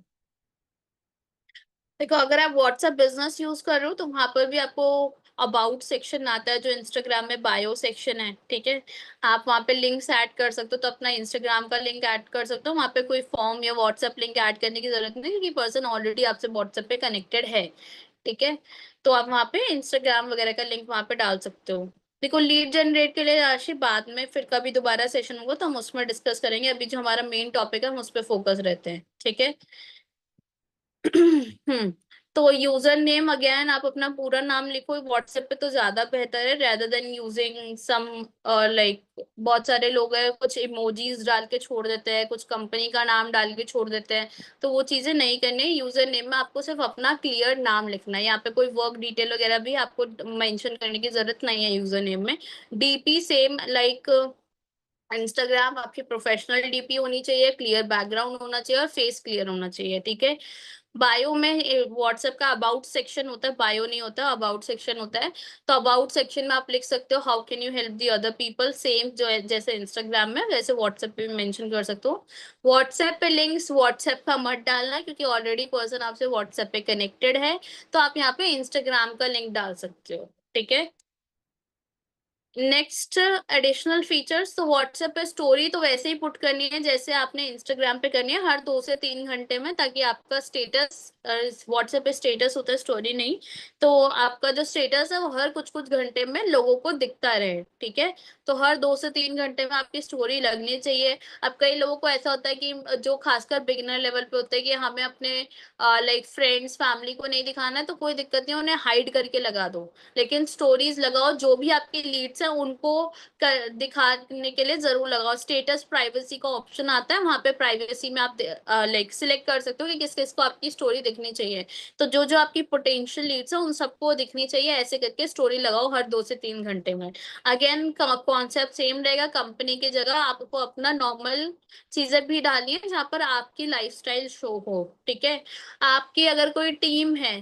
देखो, अगर आप व्हाट्सएप बिजनेस यूज कर रहे हो तो वहां पर भी आपको अबाउट सेक्शन आता है, जो इंस्टाग्राम में बायो सेक्शन है। ठीक है, आप वहां पे लिंक्स ऐड कर सकते हो, तो अपना इंस्टाग्राम का लिंक ऐड कर सकते हो वहां पे, कोई फॉर्म या व्हाट्सएप लिंक ऐड करने की जरूरत नहीं, क्योंकि पर्सन ऑलरेडी आपसे व्हाट्सएप पे कनेक्टेड है। ठीक है, तो आप वहां पे इंस्टाग्राम वगैरह का लिंक वहां पे डाल सकते हो। देखो, लीड जनरेट के लिए राशि बाद में फिर कभी दोबारा सेशन होगा तो हम उसमें डिस्कस करेंगे, अभी जो हमारा मेन टॉपिक है हम उस पर फोकस रहते हैं। ठीक है। तो यूजर नेम अगेन आप अपना पूरा नाम लिखो व्हाट्सएप पे तो ज्यादा बेहतर है, rather than using some, like बहुत सारे लोग हैं कुछ इमोजीज डाल के छोड़ देते हैं, कुछ कंपनी का नाम डाल के छोड़ देते हैं, तो वो चीजें नहीं करनी है। यूजर नेम में आपको सिर्फ अपना क्लियर नाम लिखना है, यहाँ पे कोई वर्क डिटेल वगैरह भी आपको मेंशन करने की जरूरत नहीं है यूजर नेम में। डीपी सेम लाइक इंस्टाग्राम, आपकी प्रोफेशनल डीपी होनी चाहिए, क्लियर बैकग्राउंड होना चाहिए और फेस क्लियर होना चाहिए। ठीक है, बायो में व्हाट्सएप का अबाउट सेक्शन होता है, बायो नहीं होता, अबाउट सेक्शन होता है। तो अबाउट सेक्शन में आप लिख सकते हो how can you help the other people, same जो है जैसे इंस्टाग्राम में वैसे व्हाट्सएप पे भी मेंशन कर सकते हो। व्हाट्सएप पे लिंक्स व्हाट्सएप का मत डालना, क्योंकि ऑलरेडी पर्सन आपसे व्हाट्सएप पे कनेक्टेड है, तो आप यहाँ पे इंस्टाग्राम का लिंक डाल सकते हो। ठीक है, नेक्स्ट एडिशनल फीचर्स, तो व्हाट्सएप पे स्टोरी तो वैसे ही पुट करनी है जैसे आपने इंस्टाग्राम पे करनी है, हर 2 से 3 घंटे में, ताकि आपका स्टेटस, व्हाट्सएप पे स्टेटस होता है स्टोरी नहीं, तो आपका जो स्टेटस है वो हर कुछ कुछ घंटे में लोगों को दिखता रहे, ठीक है। तो हर 2 से 3 घंटे में आपकी स्टोरी लगनी चाहिए। अब कई लोगों को ऐसा होता है कि जो खासकर बिगिनर लेवल पे होते हैं कि हमें अपने लाइक फ्रेंड्स फैमिली को नहीं दिखाना है, तो कोई दिक्कत नहीं, उन्हें हाइड करके लगा दो, लेकिन स्टोरीज लगाओ, जो भी आपकी लीड्स हैं उनको दिखाने के लिए जरूर लगाओ। स्टेटस प्राइवेसी का ऑप्शन आता है, वहां पे प्राइवेसी में आप लाइक सिलेक्ट कर सकते हो कि किस किस को आपकी स्टोरी दिखनी चाहिए। तो जो जो आपकी पोटेंशियल लीड्स है उन सबको दिखनी चाहिए, ऐसे करके स्टोरी लगाओ हर 2 से 3 घंटे में। अगेन कॉन्सेप्ट सेम रहेगा, कंपनी की जगह आपको अपना नॉर्मल चीजें भी डालिए जहाँ पर आपकी लाइफस्टाइल शो हो, ठीक है। आपकी अगर कोई टीम है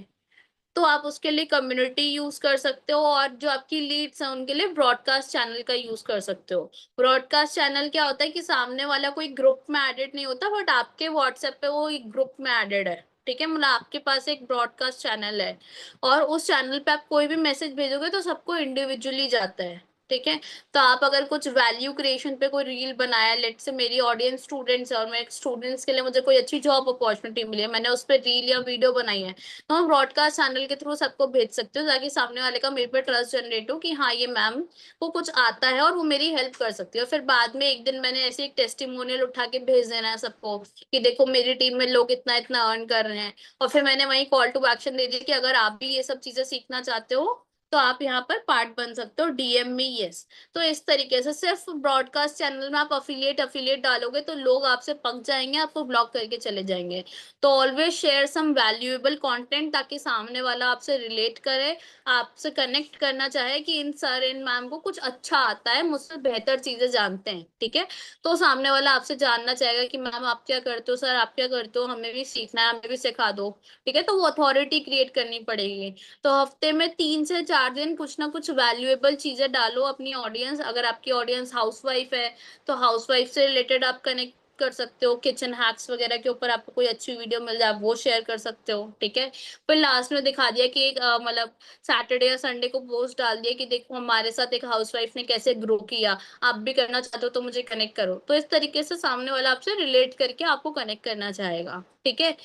तो आप उसके लिए कम्युनिटी यूज कर सकते हो, और जो आपकी लीड्स हैं उनके लिए ब्रॉडकास्ट चैनल का यूज कर सकते हो। ब्रॉडकास्ट चैनल क्या होता है कि सामने वाला कोई ग्रुप में एडेड नहीं होता, बट आपके व्हाट्सएप पे वो एक ग्रुप में एडेड है, ठीक है, मतलब आपके पास एक ब्रॉडकास्ट चैनल है, और उस चैनल पे आप कोई भी मैसेज भेजोगे तो सबको इंडिविजुअली जाता है, ठीक है। तो आप अगर कुछ वैल्यू क्रिएशन पे कोई रील बनाया, लेट से मेरी ऑडियंस स्टूडेंट्स है और मैं स्टूडेंट्स के लिए मुझे कोई अच्छी जॉब अपॉर्चुनिटी मिली है, मैंने उस पर रील या वीडियो बनाई है, तो हम ब्रॉडकास्ट चैनल के थ्रू सबको भेज सकते हो, ताकि सामने वाले का मेरे पे ट्रस्ट जनरेट हो कि हाँ ये मैम को कुछ आता है और वो मेरी हेल्प कर सकती है। और फिर बाद में एक दिन मैंने ऐसे एक टेस्टिमोनियल उठा के भेज देना है सबको कि देखो मेरी टीम में लोग इतना इतना अर्न कर रहे हैं, और फिर मैंने वही कॉल टू एक्शन दे दी कि अगर आप भी ये सब चीजें सीखना चाहते हो तो आप यहाँ पर पार्ट बन सकते हो, डीएम में यस। तो इस तरीके से सिर्फ ब्रॉडकास्ट चैनल में आप अफिलिएट अफिलिएट डालोगे तो लोग आपसे पक जाएंगे, आपको ब्लॉक करके चले जाएंगे। तो always share some valuable content, ताकि सामने वाला आपसे रिलेट करे, आपसे कनेक्ट करना चाहे कि इन सर इन मैम को कुछ अच्छा आता है, मुझसे बेहतर चीजें जानते हैं, ठीक है। तो सामने वाला आपसे जानना चाहेगा कि मैम आप क्या करते हो, सर आप क्या करते हो, हमें भी सीखना है, हमें भी सिखा दो, ठीक है। तो वो अथॉरिटी क्रिएट करनी पड़ेगी। तो हफ्ते में 3 से 4 दिन कुछ ना कुछ वैल्यूएबल चीजें डालो अपनी ऑडियंस, अगर आपकी ऑडियंस हाउसवाइफ है तो हाउसवाइफ से रिलेटेड आप कनेक्ट कर सकते हो, किचन हैक्स वगैरह के ऊपर आपको कोई अच्छी वीडियो मिल जाए आप वो शेयर कर सकते हो, ठीक है। फिर लास्ट में दिखा दिया कि एक मतलब सैटरडे या संडे को पोस्ट डाल दिया कि देखो हमारे साथ एक हाउसवाइफ ने कैसे ग्रो किया, आप भी करना चाहते हो तो मुझे कनेक्ट करो। तो इस तरीके से सामने वाला आपसे रिलेट करके आपको कनेक्ट करना चाहेगा, ठीक है।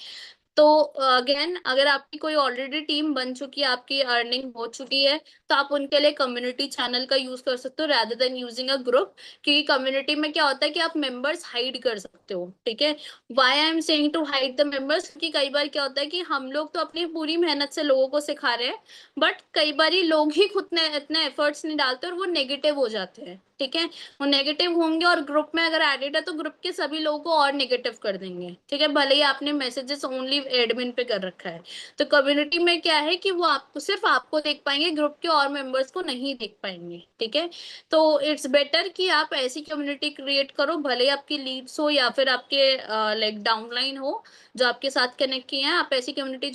तो अगेन अगर आपकी कोई ऑलरेडी टीम बन चुकी है, आपकी अर्निंग हो चुकी है, तो आप उनके लिए कम्युनिटी चैनल का यूज कर सकते हो rather than using a group. क्योंकि कम्युनिटी में क्या होता है कि आप मेंबर्स हाइड कर सकते हो, ठीक है। Why I am saying to hide the members, क्योंकि कई बार क्या होता है कि हम लोग तो अपनी पूरी मेहनत से लोगों को सिखा रहे हैं, बट कई बार लोग ही खुद ने इतने एफर्ट्स नहीं डालते और वो नेगेटिव हो जाते हैं, ठीक है। वो नेगेटिव होंगे और ग्रुप में अगर एडेड है तो ग्रुप के सभी लोगों को और नेगेटिव कर देंगे, ठीक है, भले ही आपने मैसेजेस ओनली एडमिन पे कर रखा है। तो कम्युनिटी में क्या है कि वो आपको सिर्फ आपको देख पाएंगे, ग्रुप के और मेंबर्स को नहीं देख पाएंगे, ठीक है। तो इट्स बेटर कि आप ऐसी कम्युनिटी क्रिएट करो, भले ही आपकी लीड्स हो या फिर आपके लाइक डाउनलाइन हो जो आपके साथ कनेक्ट किए हैं, आप ऐसी कम्युनिटी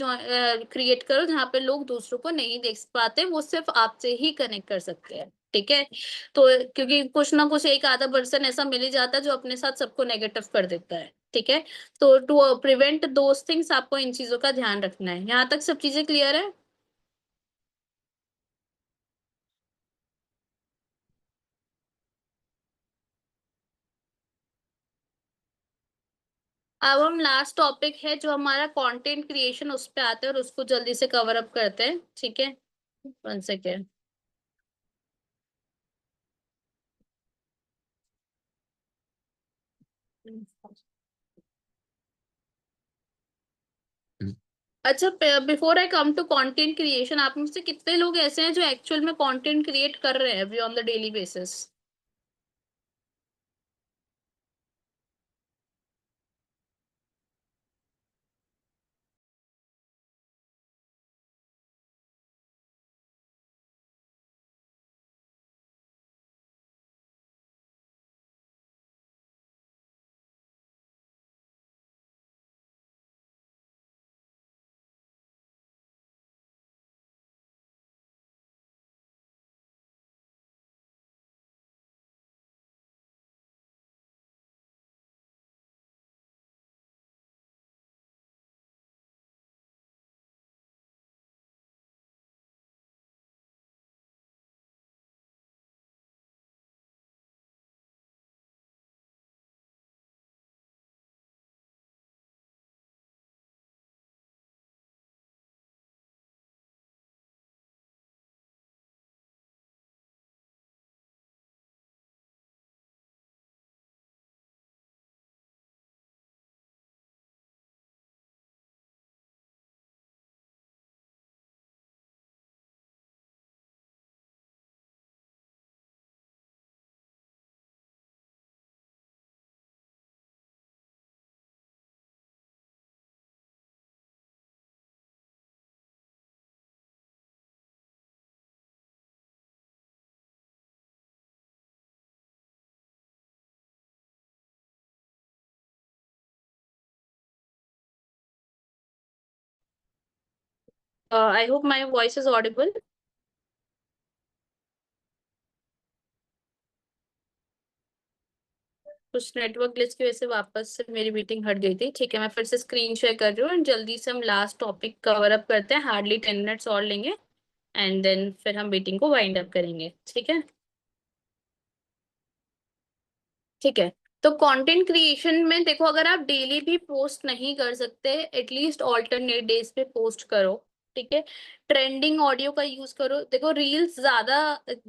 क्रिएट करो जहाँ पे लोग दूसरों को नहीं देख पाते, वो सिर्फ आपसे ही कनेक्ट कर सकते हैं, ठीक है। तो क्योंकि कुछ ना कुछ एक आधा पर्सन ऐसा मिल ही जाता है जो अपने साथ सबको नेगेटिव कर देता है, ठीक है। तो टू प्रिवेंट दोज थिंग्स आपको इन चीजों का ध्यान रखना है। यहाँ तक सब चीजें क्लियर है? अब हम लास्ट टॉपिक है जो हमारा कंटेंट क्रिएशन, उस पे आते हैं और उसको जल्दी से कवर अप करते हैं, ठीक है। One second. अच्छा, before I come to content creation, आप में से कितने लोग ऐसे हैं जो एक्चुअल में कंटेंट क्रिएट कर रहे हैं अभी on the daily basis? I hope my voice is audible. कुछ नेटवर्क ग्लिच की वजह से वापस से मेरी मीटिंग हट गई थी। ठीक है, मैं फिर से स्क्रीन शेयर कर रही हूँ एंड जल्दी से हम लास्ट टॉपिक कवर अप करते हैं, हार्डली 10 मिनट्स और लेंगे एंड देन फिर हम मीटिंग को वाइंड अप करेंगे। ठीक है। ठीक है। तो कंटेंट क्रिएशन में देखो, अगर आप डेली भी पोस्ट नहीं कर सकते, एटलीस्ट ऑल्टरनेट डेज पे पोस्ट करो। ठीक है। ट्रेंडिंग ऑडियो का यूज करो। देखो रील्स ज्यादा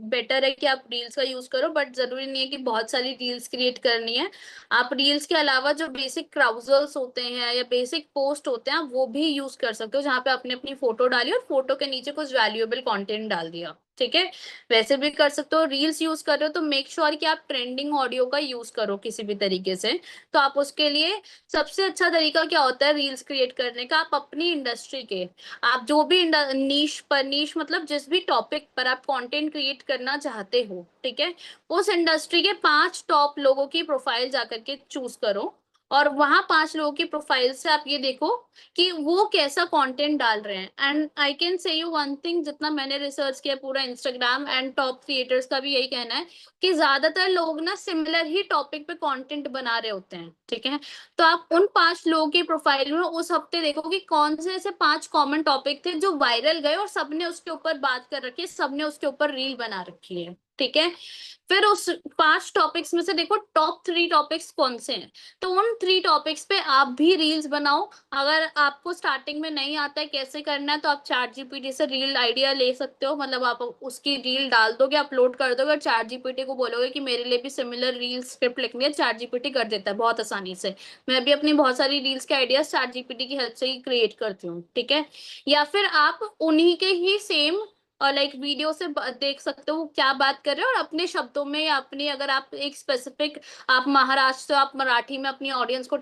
बेटर है कि आप रील्स का यूज करो, बट जरूरी नहीं है कि बहुत सारी रील्स क्रिएट करनी है। आप रील्स के अलावा जो बेसिक क्राउजल्स होते हैं या बेसिक पोस्ट होते हैं, आप वो भी यूज कर सकते हो, जहाँ पे आपने अपनी फोटो डाली और फोटो के नीचे कुछ वैल्यूएबल कंटेंट डाल दिया। ठीक है। वैसे भी कर सकते हो। रील्स यूज कर रहे हो तो मेक श्योर कि आप ट्रेंडिंग ऑडियो का यूज करो किसी भी तरीके से। तो आप उसके लिए सबसे अच्छा तरीका क्या होता है रील्स क्रिएट करने का, आप अपनी इंडस्ट्री के, आप जो भी नीश पर, नीश मतलब जिस भी टॉपिक पर आप कंटेंट क्रिएट करना चाहते हो, ठीक है, उस इंडस्ट्री के 5 टॉप लोगों की प्रोफाइल जाकर के चूज करो। और वहां 5 लोगों की प्रोफाइल से आप ये देखो कि वो कैसा कंटेंट डाल रहे हैं। And I can say you one thing, जितना मैंने रिसर्च किया पूरा इंस्टाग्राम एंड टॉप क्रिएटर्स का भी यही कहना है कि ज्यादातर लोग ना सिमिलर ही टॉपिक पे कंटेंट बना रहे होते हैं। ठीक है। तो आप उन 5 लोगों की प्रोफाइल में उस हफ्ते देखो कि कौन से ऐसे 5 कॉमन टॉपिक थे जो वायरल गए और सबने उसके ऊपर बात कर रखी है, सबने उसके ऊपर रील बना रखी है। ठीक है। फिर उस 5 टॉपिक्स में से देखो टॉप 3 टॉपिक्स कौन से हैं, तो उन 3 टॉपिक्स पे आप भी रील्स बनाओ। अगर आपको स्टार्टिंग में नहीं आता है कैसे करना है, तो आप चैट जीपीटी से रील आइडिया ले सकते हो। मतलब आप उसकी रील डाल दोगे, अपलोड कर दोगे और चैट जीपीटी को बोलोगे कि मेरे लिए भी सिमिलर रील स्क्रिप्ट लिखनी है, चैट जीपीटी कर देता है बहुत आसानी से। मैं भी अपनी बहुत सारी रील्स के आइडियाज चैट जीपीटी की हेल्प से ही क्रिएट करती हूँ। ठीक है। या फिर आप उन्हीं के ही सेम और लाइक वीडियो से देख सकते हो वो क्या बात कर रहे हो, और अपने शब्दों में या अपनी, अगर आप एक स्पेसिफिक, आप महाराष्ट्र से, आप मराठी में अपनी ऑडियंस को